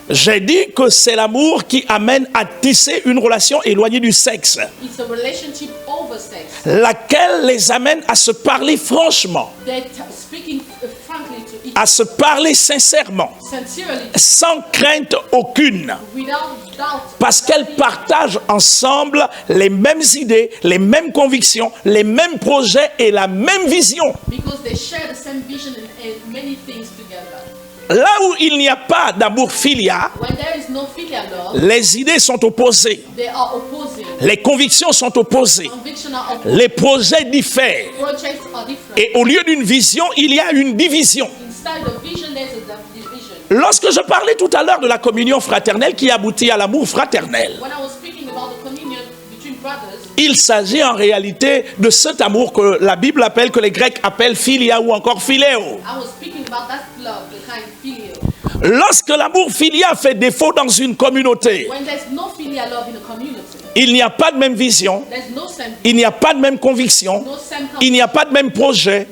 J'ai dit que c'est l'amour qui amène à tisser une relation éloignée du sexe, It's a relationship over sex. laquelle les amène à se parler franchement, They're speaking frankly to each à se parler sincèrement, sincerely, sans crainte aucune, without doubt. parce qu'elles partagent ensemble les mêmes idées, les mêmes convictions, les mêmes projets et la même vision. Because they share the same vision and many things together. Là où il n'y a pas d'amour filial, When there is no filial love, les idées sont opposées, they are opposing. les convictions sont opposées, Conviction are opposing. les projets diffèrent. Projects are different. Et au lieu d'une vision, il y a une division. Instead of vision, there's a division. Lorsque je parlais tout à l'heure de la communion fraternelle qui aboutit à l'amour fraternel, When I was speaking about the communion between brothers, il s'agit en réalité de cet amour que la Bible appelle, que les Grecs appellent philia ou encore philéo. I was speaking about that love, the kind filial. Lorsque l'amour filial fait défaut dans une communauté, When there's no filial love in a community, il n'y a pas de même vision, there's no same, il n'y a pas de même conviction, no same, il n'y a pas de même projet,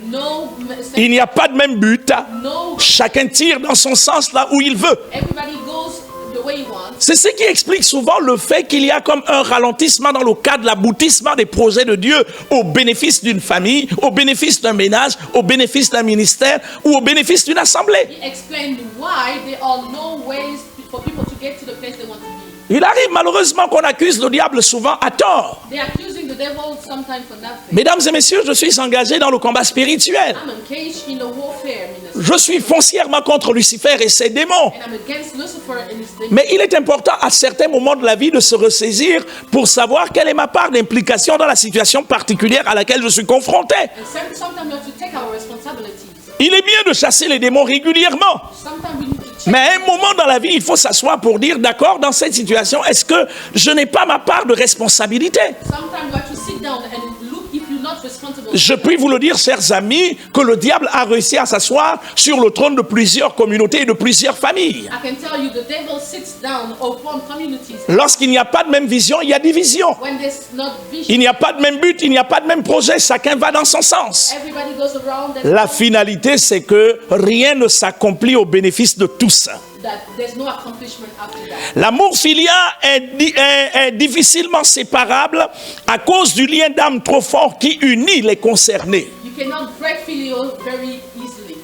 il n'y a pas de même but. no. Chacun tire dans son sens là où il veut. Everybody goes the way he wants. C'est ce qui explique souvent le fait qu'il y a comme un ralentissement dans le cadre de l'aboutissement des projets de Dieu au bénéfice d'une famille, au bénéfice d'un ménage, au bénéfice d'un ministère ou au bénéfice d'une assemblée. He explained why there are no ways for people to get to the place they want to be. Il arrive malheureusement qu'on accuse le diable souvent à tort. They're accusing the devil sometimes for nothing. Mesdames et messieurs, je suis engagé dans le combat spirituel. I'm engaged in the warfare ministry. Je suis foncièrement contre Lucifer et ses démons. And I'm against Lucifer and his demons. Mais il est important à certains moments de la vie de se ressaisir pour savoir quelle est ma part d'implication dans la situation particulière à laquelle je suis confronté. And sometimes we have to take our responsibilities. Il est bien de chasser les démons régulièrement. Sometimes we need to check. Mais à un moment dans la vie, il faut s'asseoir pour dire, d'accord, dans cette situation, est-ce que je n'ai pas ma part de responsabilité? Sometimes we have to sit down and look if you're not responsible. Je puis vous le dire, chers amis, que le diable a réussi à s'asseoir sur le trône de plusieurs communautés et de plusieurs familles. I can tell you the devil sits down upon communities. Lorsqu'il n'y a pas de même vision, il y a division. When there's not vision, Il n'y a pas de même but, il n'y a pas de même projet, chacun va dans son sens. everybody goes around and La finalité, c'est que rien ne s'accomplit au bénéfice de tous. that there's no accomplishment after that. L'amour filial est difficilement séparable à cause du lien d'âme trop fort qui unit les concernés. You cannot break filial very easily.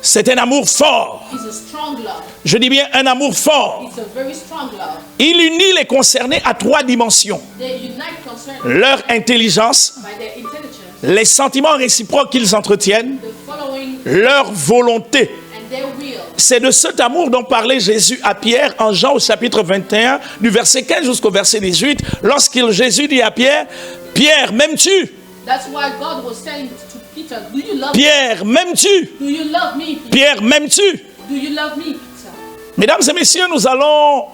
C'est un amour fort. It's a strong love. Je dis bien un amour fort. It's a very strong love. Il unit les concernés à 3 dimensions. They unite concern Leur intelligence, by their intelligence, les sentiments réciproques qu'ils entretiennent, the following, leur volonté. and their will. C'est de cet amour dont parlait Jésus à Pierre en Jean au chapitre 21, du verset 15 jusqu'au verset 18, lorsque Jésus dit à Pierre, « Pierre, m'aimes-tu? That's why God was saying to Peter, do you love me? Pierre, m'aimes-tu? Do you love me, Peter? Pierre, m'aimes-tu » Do you love me, Peter? Mesdames et messieurs, nous allons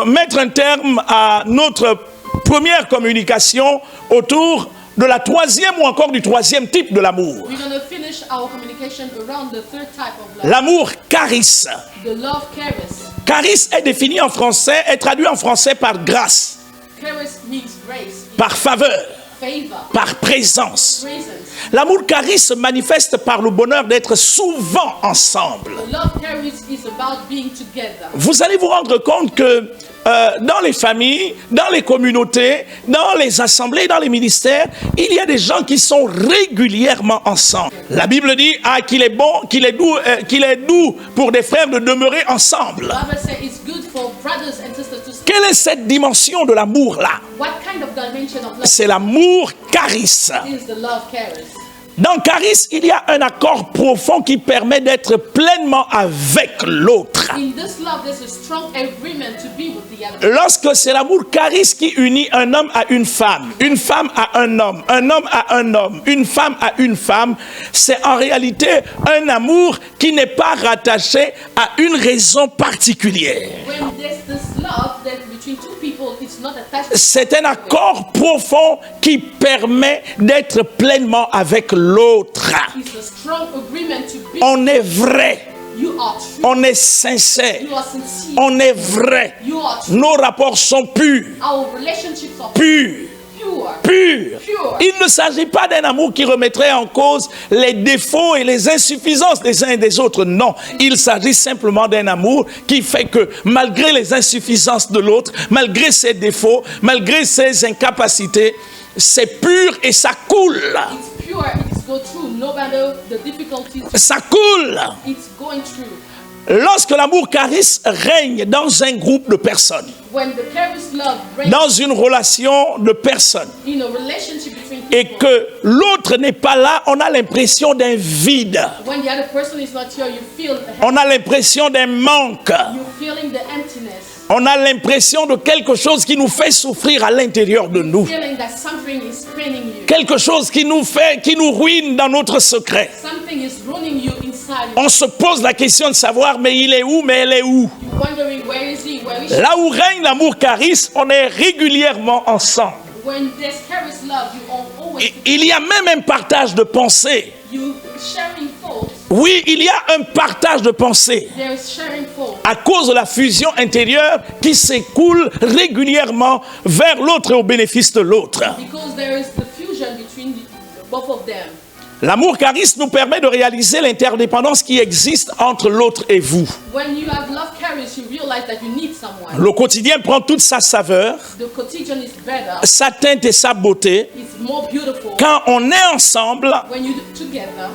mettre un terme à notre première communication autour de la troisième ou encore du troisième type de l'amour. We're going to finish our communication around the third type of love, L'amour charis. the love charis. Charis est défini en français, est traduit en français par grâce, Charis means grace, par faveur, favor, par présence. presence. L'amour charis se manifeste par le bonheur d'être souvent ensemble. The love charis is about being together. Vous allez vous rendre compte que dans les familles, dans les communautés, dans les assemblées, dans les ministères, il y a des gens qui sont régulièrement ensemble. La Bible dit qu'il est bon, qu'il est doux pour des frères de demeurer ensemble. The Bible says it's good for brothers and sisters to stay. Quelle est cette dimension de l'amour-là? What kind of dimension of love C'est l'amour charis. is the love charis? Dans charis, il y a un accord profond qui permet d'être pleinement avec l'autre. In this love, there's a strong agreement to be with the other. Lorsque c'est l'amour charis qui unit un homme à une femme à un homme à un homme, une femme à une femme, c'est en réalité un amour qui n'est pas rattaché à une raison particulière. When there's this love that between two people, it's not attached to C'est un accord profond qui permet d'être pleinement avec l'autre. It's a strong agreement to be. On est vrai, You are true. on est sincère, You are sincere. on est vrai. You are true. Nos rapports sont purs, Our relationships are purs. pure. Pur. Pure. Il ne s'agit pas d'un amour qui remettrait en cause les défauts et les insuffisances des uns et des autres. Non, il s'agit simplement d'un amour qui fait que malgré les insuffisances de l'autre, malgré ses défauts, malgré ses incapacités, c'est pur et ça coule. It's pure. It's go through. No matter the difficulties, Ça coule. it's going through. Lorsque l'amour charis règne dans un groupe de personnes, When the charis love reigns dans une relation de personnes, in a relationship between et people, que l'autre n'est pas là, on a l'impression d'un vide. when the other person is not here, you feel On a l'impression d'un manque. you're feeling the emptiness. On a l'impression de quelque chose qui nous fait souffrir à l'intérieur de nous. Feeling that something is paining you. Quelque chose qui nous ruine dans notre secret. Something is ruining you inside. On se pose la question de savoir, mais il est où, mais elle est où? You're wondering where is he? Where is she? Là où règne l'amour charis, on est régulièrement ensemble. When there's charis love, you are always Il y a même un partage de pensée. you sharing thoughts. Oui, il y a un partage de pensée There is sharing thoughts à cause de la fusion intérieure qui s'écoule régulièrement vers l'autre et au bénéfice de l'autre. because there is the fusion between both of them. L'amour charisme nous permet de réaliser l'interdépendance qui existe entre l'autre et vous. When you have love carries, you realize that you need someone. Le quotidien prend toute sa saveur, The quotidian is better. sa teinte et sa beauté. It's more beautiful. Quand on est ensemble, When you're together,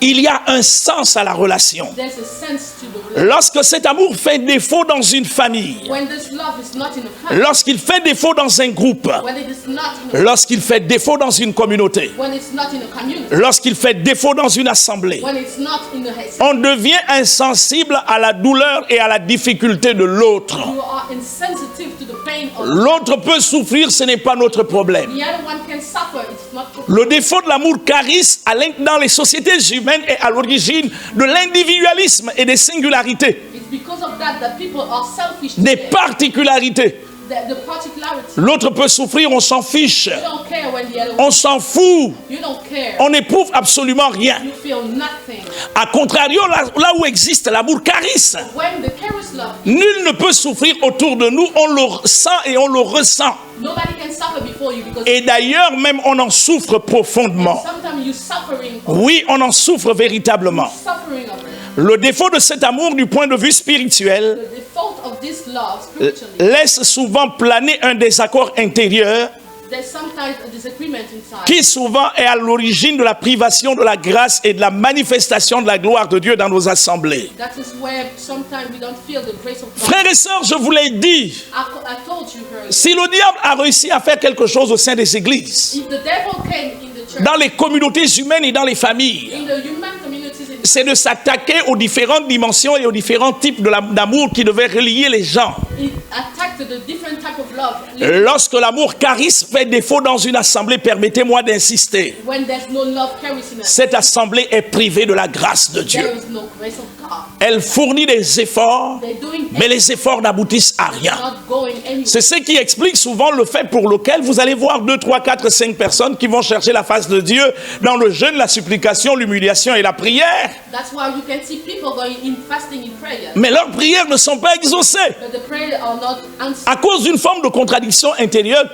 il y a un sens à la relation. there's a sense to the relationship. Lorsque cet amour fait défaut dans une famille, When this love is not in a family, lorsqu'il fait défaut dans un groupe, when it is not in a, lorsqu'il fait défaut dans une communauté, when it's not in a community, lorsqu'il fait défaut dans une assemblée, when it's not in a on devient insensible à la douleur et à la difficulté de l'autre. you are insensitive to the pain of L'autre peut souffrir, ce n'est pas notre problème. the other one can suffer. It's not your Le défaut de l'amour charisme dans les sociétés humaines est à l'origine de l'individualisme et des singularités, It's because of that people are selfish. des today. particularités. The particularity. L'autre peut souffrir, on s'en fiche. You don't care when the other On s'en fout. You don't care. On n'éprouve absolument rien. You feel nothing. A contrario, là où existe l'amour charisme, When the carries love, nul ne peut souffrir autour de nous, on le sent et on le ressent. nobody can suffer before you because Et d'ailleurs, même on en souffre profondément. sometimes you're suffering. Oui, on en souffre véritablement. Suffering of it. Le défaut de cet amour du point de vue spirituel The default of this love spiritually, laisse souvent planer un désaccord intérieur there's sometimes a disagreement inside. qui souvent est à l'origine de la privation de la grâce et de la manifestation de la gloire de Dieu dans nos assemblées. That is where sometimes we don't feel the grace of God. Frères et sœurs, je vous l'ai dit, I told you earlier. si le diable a réussi à faire quelque chose au sein des églises, If the devil came in the church, dans les communautés humaines et dans les familles, in the human communities, c'est de s'attaquer aux différentes dimensions et aux différents types d'amour qui devaient relier les gens. it attacked the different type of love. Lorsque l'amour charisme fait défaut dans une assemblée, permettez-moi d'insister, When there's no love carries in us, cette assemblée est privée de la grâce de Dieu. there is no grace of God. Elle fournit des efforts, They're doing mais les efforts n'aboutissent à rien. not going anywhere. C'est ce qui explique souvent le fait pour lequel vous allez voir 2, 3, 4, 5 personnes qui vont chercher la face de Dieu dans le jeûne, la supplication, l'humiliation et la prière. That's why you can see people going in fasting in prayer, Mais leurs prières ne sont pas exaucées but the prayers are not answered. à cause d'une forme de contradiction intérieure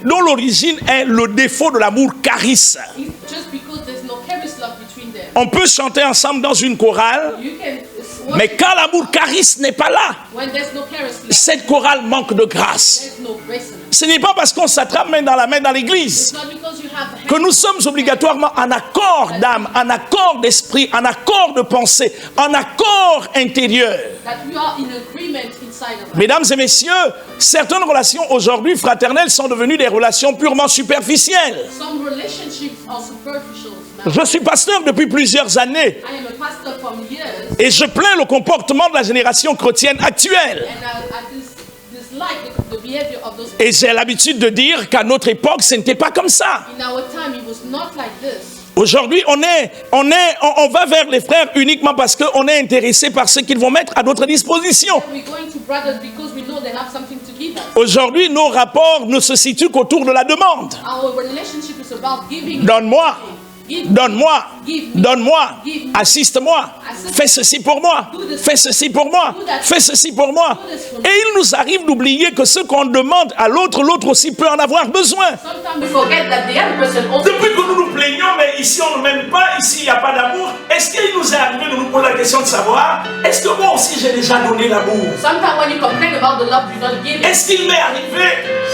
dont l'origine est le défaut de l'amour charisme. It's just because there's no charis love between them. On peut chanter ensemble dans une chorale, You can mais quand l'amour charisme n'est pas là, when there's no charis love, cette chorale manque de grâce. there's no grace in it. Ce n'est pas parce qu'on s'attrape main dans la main dans l'église It's not because you have que nous sommes obligatoirement en accord d'âme, en accord d'esprit, en accord de pensée, en accord intérieur. that we are in agreement inside of us. Mesdames et messieurs, certaines relations aujourd'hui fraternelles sont devenues des relations purement superficielles. Some relationships are superficial now. Je suis pasteur depuis plusieurs années I am a pastor for years, et je plains le comportement de la génération chrétienne actuelle. and I dislike the behavior of those. Et j'ai l'habitude de dire qu'à notre époque, ce n'était pas comme ça. In our time, it was not like this. Aujourd'hui, on va vers les frères uniquement parce qu'on est intéressé par ce qu'ils vont mettre à notre disposition. We're going to brothers because we know they have something to give us. Aujourd'hui, nos rapports ne se situent qu'autour de la demande. Our relationship is about giving. Donne-moi, Give. donne-moi, Give me. donne-moi, Give me. assiste-moi, fais ceci pour moi, fais ceci pour moi, fais ceci pour moi. Et il nous arrive d'oublier que ce qu'on demande à l'autre, l'autre aussi peut en avoir besoin. Sometimes we forget that the other person also. Depuis que nous nous plaignons, mais ici on ne m'aime pas, ici il n'y a pas d'amour, est-ce qu'il nous est arrivé de nous poser la question de savoir, est-ce que moi aussi j'ai déjà donné l'amour? Sometimes when you complain about the love you don't give, Est-ce qu'il m'est arrivé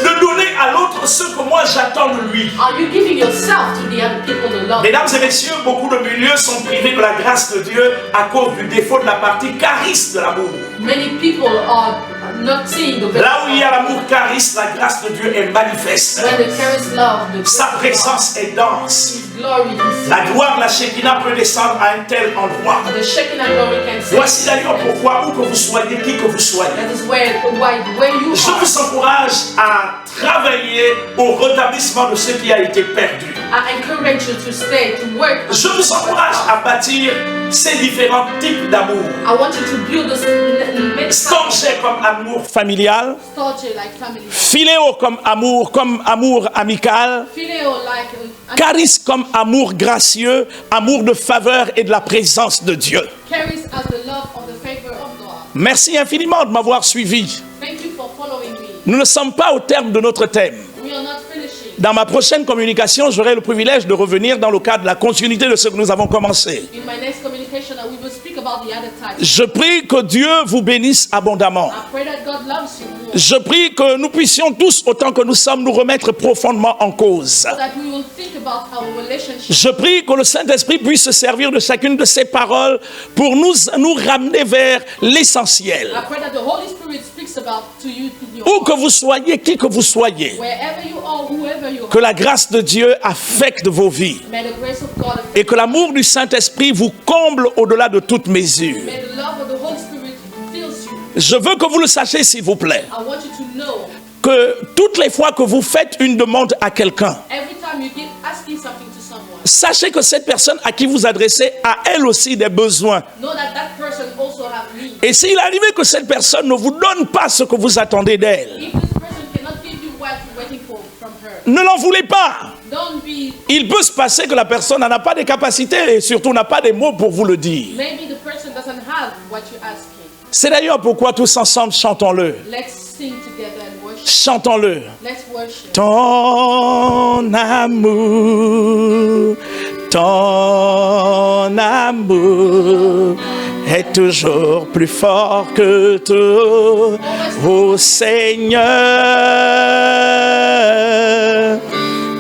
de donner à l'autre ce que moi j'attends de lui? are you giving yourself to the other people the love? Mesdames et messieurs, beaucoup de milieux sont privés de la grâce de Dieu à cause du défaut de la partie charisme de l'amour. Many people are not seeing the Là où il y a l'amour charisme, la grâce de Dieu est manifeste. when the charis love, the Sa présence est dense. His glory is La gloire de la Shekinah peut descendre à un tel endroit. the Shekinah glory can say. Voici d'ailleurs pourquoi, où que vous soyez, qui que vous soyez, That is where you je are. vous encourage à travailler au rétablissement de ce qui a été perdu. I encourage you to stay, to work. Je vous encourage à bâtir ces différents types d'amour. I want you to build this Storgé comme amour familial, structure like family. philéo comme amour amical, Phileo like charis comme amour gracieux, amour de faveur et de la présence de Dieu. carries as the love of the favor of God. Merci infiniment de m'avoir suivi. Thank you for following me. Nous ne sommes pas au terme de notre thème. We are not finishing. Dans ma prochaine communication, j'aurai le privilège de revenir dans le cadre de la continuité de ce que nous avons commencé. In my next communication, we will speak about the other type. Je prie que Dieu vous bénisse abondamment. I pray that God loves you more. Je prie que nous puissions tous, autant que nous sommes, nous remettre profondément en cause. So that we will think about our relationship. Je prie que le Saint-Esprit puisse se servir de chacune de ces paroles pour nous ramener vers l'essentiel. I pray that the Holy Spirit speaks about to you in your Où que vous soyez, qui que vous soyez, wherever you are, whoever you que are. la grâce de Dieu affecte vos vies May the grace of God affect et que l'amour du Saint-Esprit vous comble au-delà de toute mesure. you. May the love of the Holy Spirit fills you. Je veux que vous le sachiez, s'il vous plaît, I want you to know que toutes les fois que vous faites une demande à quelqu'un, every time you keep asking something to someone, sachez que cette personne à qui vous adressez a elle aussi des besoins. know that that person also have needs. Et s'il arrive que cette personne ne vous donne pas ce que vous attendez d'elle, If this person cannot give you what you're waiting for from her, ne l'en voulez pas. don't be. Il peut se passer que la personne n'en a pas des capacités et surtout n'a pas des mots pour vous le dire. Maybe the person doesn't have what you're asking. C'est d'ailleurs pourquoi tous ensemble chantons-le. Let's sing together and worship. Chantons-le. Let's worship. Ton amour est toujours plus fort que tout, ô Seigneur.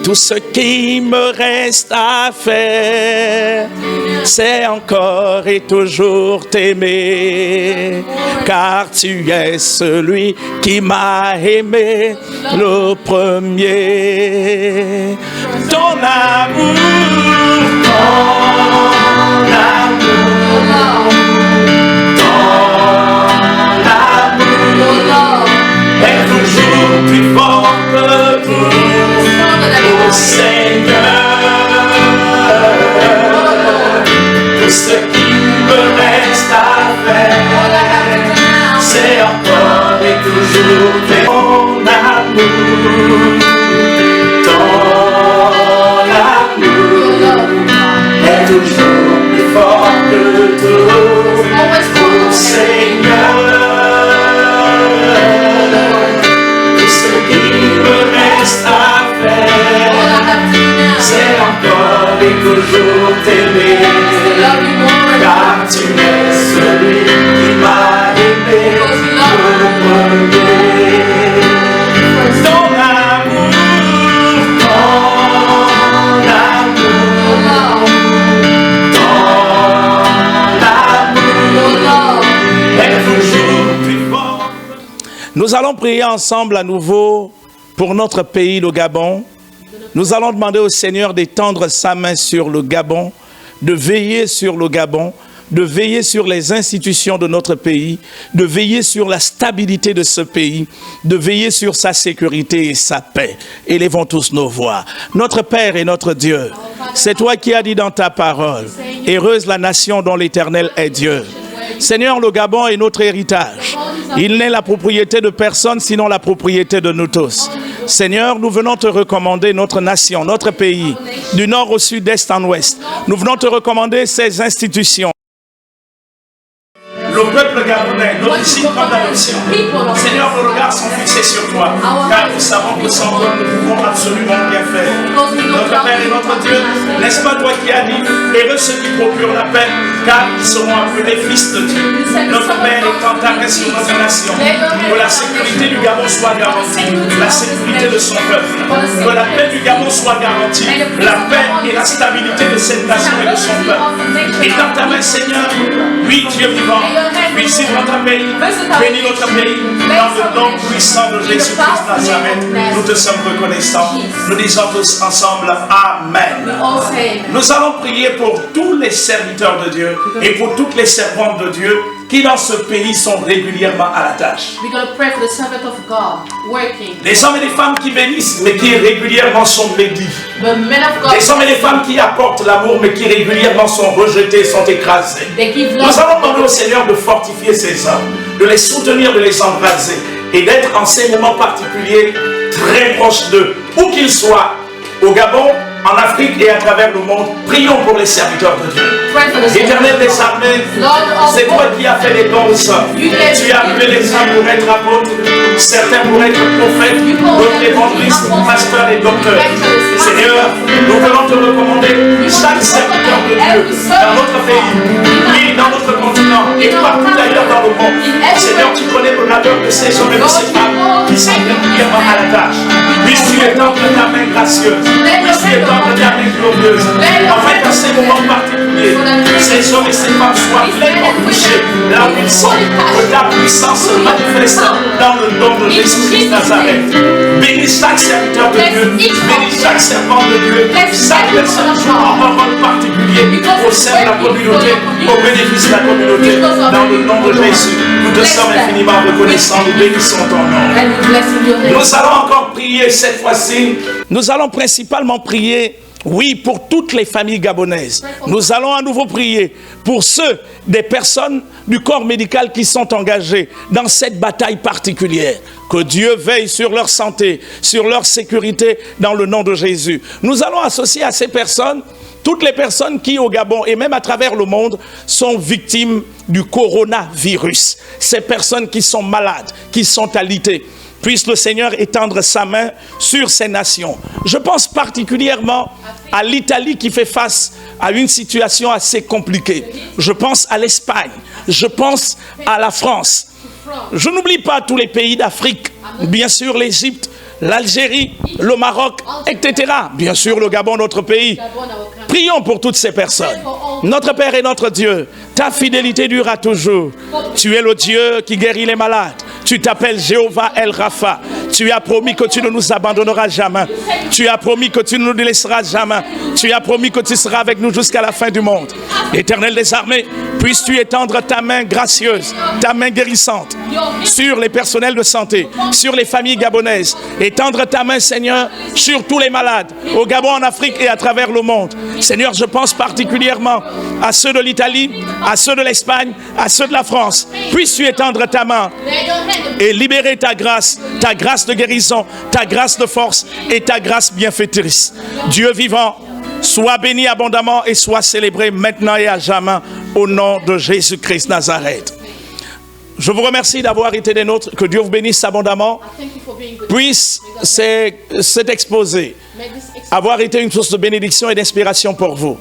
Tout ce qui me reste à faire, c'est encore et toujours t'aimer, car tu es celui qui m'a aimé le premier. Ton amour, est toujours plus fort que tout, ô Seigneur. Tout ce qui me reste à faire, c'est encore et toujours ton amour. Ton amour est toujours plus fort que tout, ô Seigneur. Tout ce qui me reste à faire, c'est encore et toujours t'aimer, car tu es celui qui m'a aimé le premier. Ton amour, est toujours plus fort. Nous allons prier ensemble à nouveau pour notre pays, le Gabon. Nous allons demander au Seigneur d'étendre sa main sur le Gabon, de veiller sur le Gabon, de veiller sur les institutions de notre pays, de veiller sur la stabilité de ce pays, de veiller sur sa sécurité et sa paix. Élevons tous nos voix. Notre Père et notre Dieu, c'est toi qui as dit dans ta parole, heureuse la nation dont l'Éternel est Dieu. Seigneur, le Gabon est notre héritage. Il n'est la propriété de personne, sinon la propriété de nous tous. Seigneur, nous venons te recommander notre nation, notre pays, du nord au sud, d'est en ouest. Nous venons te recommander ces institutions. Le peuple gabonais, nos ici comme d'adoption. Seigneur, nos regards sont fixés sur toi, car nous savons que sans toi, nous pouvons absolument rien faire. Notre Père et notre Dieu, n'est-ce pas toi qui as dit, heureux ceux qui procurent la paix, car ils seront appelés fils de Dieu. Notre Père étant arrêt sur notre nation, que la sécurité du Gabon soit garantie, la sécurité de son peuple, que la paix du Gabon soit garantie, la paix et la stabilité de cette nation et de son peuple. Et dans ta main, Seigneur, oui, Dieu vivant, visite notre pays, bénis notre pays, dans le nom puissant de Jésus-Christ Nazareth, nous te sommes reconnaissants. Nous disons tous ensemble, Amen. Nous allons prier pour tous les serviteurs de Dieu et pour toutes les servantes de Dieu qui dans ce pays sont régulièrement à la tâche. Des hommes et des femmes qui bénissent mais qui régulièrement sont maudits. Des hommes et des femmes qui apportent l'amour mais qui régulièrement sont rejetés, sont écrasés. Nous allons demander au Seigneur de fortifier ces hommes, de les soutenir, de les embraser et d'être en ces moments particuliers très proches d'eux, où qu'ils soient, au Gabon, en Afrique et à travers le monde. Prions pour les serviteurs de Dieu. Éternel des armées, c'est toi qui as fait les dons aux hommes. Tu as appelé les hommes pour être apôtres, Certains pourraient être prophètes, d'autres évangélistes, pasteurs et docteurs. Seigneur, nous voulons te recommander chaque serviteur de Dieu dans notre pays, oui, dans notre continent et partout ailleurs dans le monde. Seigneur, tu connais le labeur de ces hommes et de ces femmes qui sont régulièrement à la tâche. Puisses-tu étendre ta main gracieuse, puisses-tu étendre ta main glorieuse, afin qu'à ces moments particuliers, ces hommes et ces femmes soient pleinement touchés là où ils sont, que ta puissance se manifeste dans le nom de Jésus-Christ de Nazareth. Bénis chaque serviteur de Dieu, bénis chaque servant de Dieu, chaque personne qui joue un rôle particulier au sein de la communauté, au bénéfice de la communauté, dans le nom de Jésus. Nous te sommes infiniment reconnaissants, nous bénissons ton nom. Nous allons encore prier cette fois-ci. Nous allons principalement prier, oui, pour toutes les familles gabonaises. Nous allons à nouveau prier pour ceux des personnes du corps médical qui sont engagés dans cette bataille particulière. Que Dieu veille sur leur santé, sur leur sécurité dans le nom de Jésus. Nous allons associer à ces personnes toutes les personnes qui au Gabon et même à travers le monde sont victimes du coronavirus. Ces personnes qui sont malades, qui sont alitées. Puisse le Seigneur étendre sa main sur ces nations. Je pense particulièrement à l'Italie qui fait face à une situation assez compliquée. Je pense à l'Espagne. Je pense à la France. Je n'oublie pas tous les pays d'Afrique. Bien sûr l'Égypte, l'Algérie, le Maroc, etc. Bien sûr le Gabon, notre pays. Prions pour toutes ces personnes. Notre Père et notre Dieu, ta fidélité durera toujours. Tu es le Dieu qui guérit les malades. Tu t'appelles Jéhovah El Rapha. Tu as promis que tu ne nous abandonneras jamais. Tu as promis que tu ne nous laisseras jamais. Tu as promis que tu seras avec nous jusqu'à la fin du monde. Éternel des armées, puisses-tu étendre ta main gracieuse, ta main guérissante sur les personnels de santé, sur les familles gabonaises. Étendre ta main, Seigneur, sur tous les malades, au Gabon, en Afrique et à travers le monde. Seigneur, je pense particulièrement à ceux de l'Italie, à ceux de l'Espagne, à ceux de la France. Puisses-tu étendre ta main et libérer ta grâce de guérison, ta grâce de force et ta grâce bienfaitrice. Dieu vivant, sois béni abondamment et sois célébré maintenant et à jamais au nom de Jésus-Christ Nazareth. Je vous remercie d'avoir été des nôtres. Que Dieu vous bénisse abondamment. Puisse cet exposé avoir été une source de bénédiction et d'inspiration pour vous.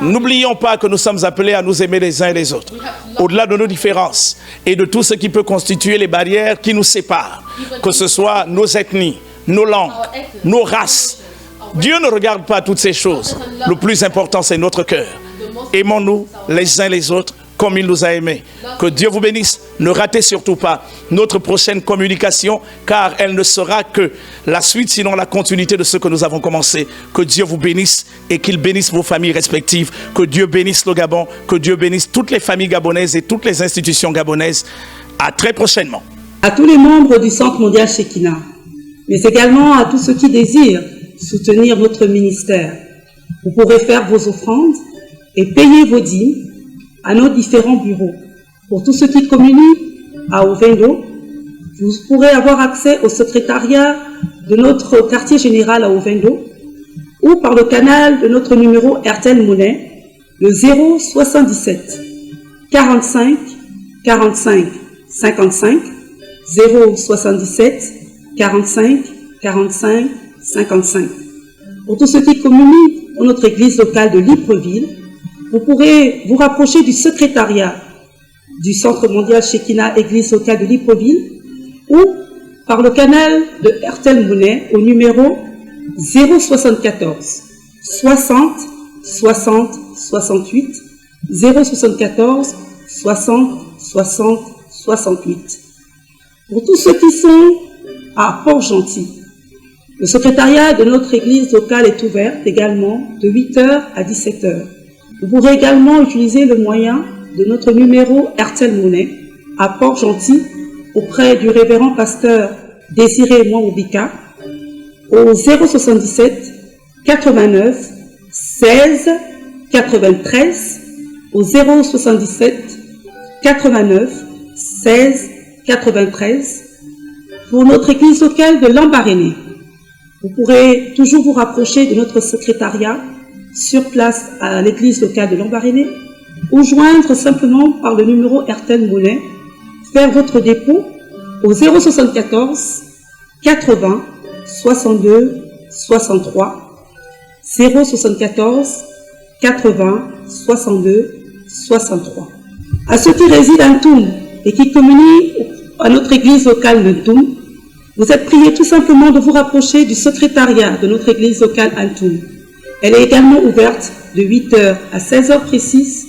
N'oublions pas que nous sommes appelés à nous aimer les uns et les autres, au-delà de nos différences et de tout ce qui peut constituer les barrières qui nous séparent, que ce soit nos ethnies, nos langues, nos races. Dieu ne regarde pas toutes ces choses. Le plus important, c'est notre cœur. Aimons-nous les uns les autres comme il nous a aimés. Que Dieu vous bénisse. Ne ratez surtout pas notre prochaine communication, car elle ne sera que la suite, sinon la continuité de ce que nous avons commencé. Que Dieu vous bénisse et qu'il bénisse vos familles respectives. Que Dieu bénisse le Gabon, que Dieu bénisse toutes les familles gabonaises et toutes les institutions gabonaises. À très prochainement. À tous les membres du Centre mondial Shekinah, mais également à tous ceux qui désirent soutenir notre ministère. Vous pourrez faire vos offrandes et payer vos dîmes à nos différents bureaux. Pour tous ceux qui communient à Ovendo, vous pourrez avoir accès au secrétariat de notre quartier général à Ovendo ou par le canal de notre numéro RTL Monnaie, le 077 45 45 55 077 45 45 55. Pour tous ceux qui communient dans notre église locale de Libreville, vous pourrez vous rapprocher du secrétariat du Centre mondial Shekinah Église locale de Libreville ou par le canal de RTL Monnaie au numéro 074 60 60 68 074 60 60 68. Pour tous ceux qui sont à Port-Gentil, le secrétariat de notre église locale est ouvert également de 8h à 17h. Vous pourrez également utiliser le moyen de notre numéro RTL Monnaie à Port-Gentil auprès du révérend pasteur Désiré Mouambika au 077 89 16 93 au 077 89 16 93 pour notre église locale de Lambaréné. Vous pourrez toujours vous rapprocher de notre secrétariat sur place à l'église locale de Lambaréné ou joindre simplement par le numéro RTL Monnaie, faire votre dépôt au 074 80 62 63, 074 80 62 63. À ceux qui résident à Ntoum et qui communient à notre église locale de Ntoum, vous êtes priés tout simplement de vous rapprocher du secrétariat de notre église locale à Ntoum. Elle est également ouverte de 8h à 16h précises,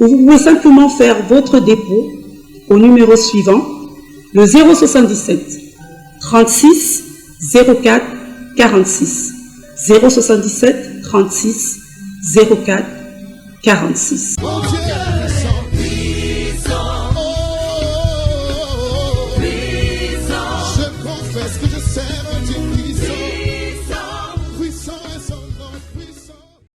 où vous pouvez simplement faire votre dépôt au numéro suivant, le 077 36 04 46. 077 36 04 46.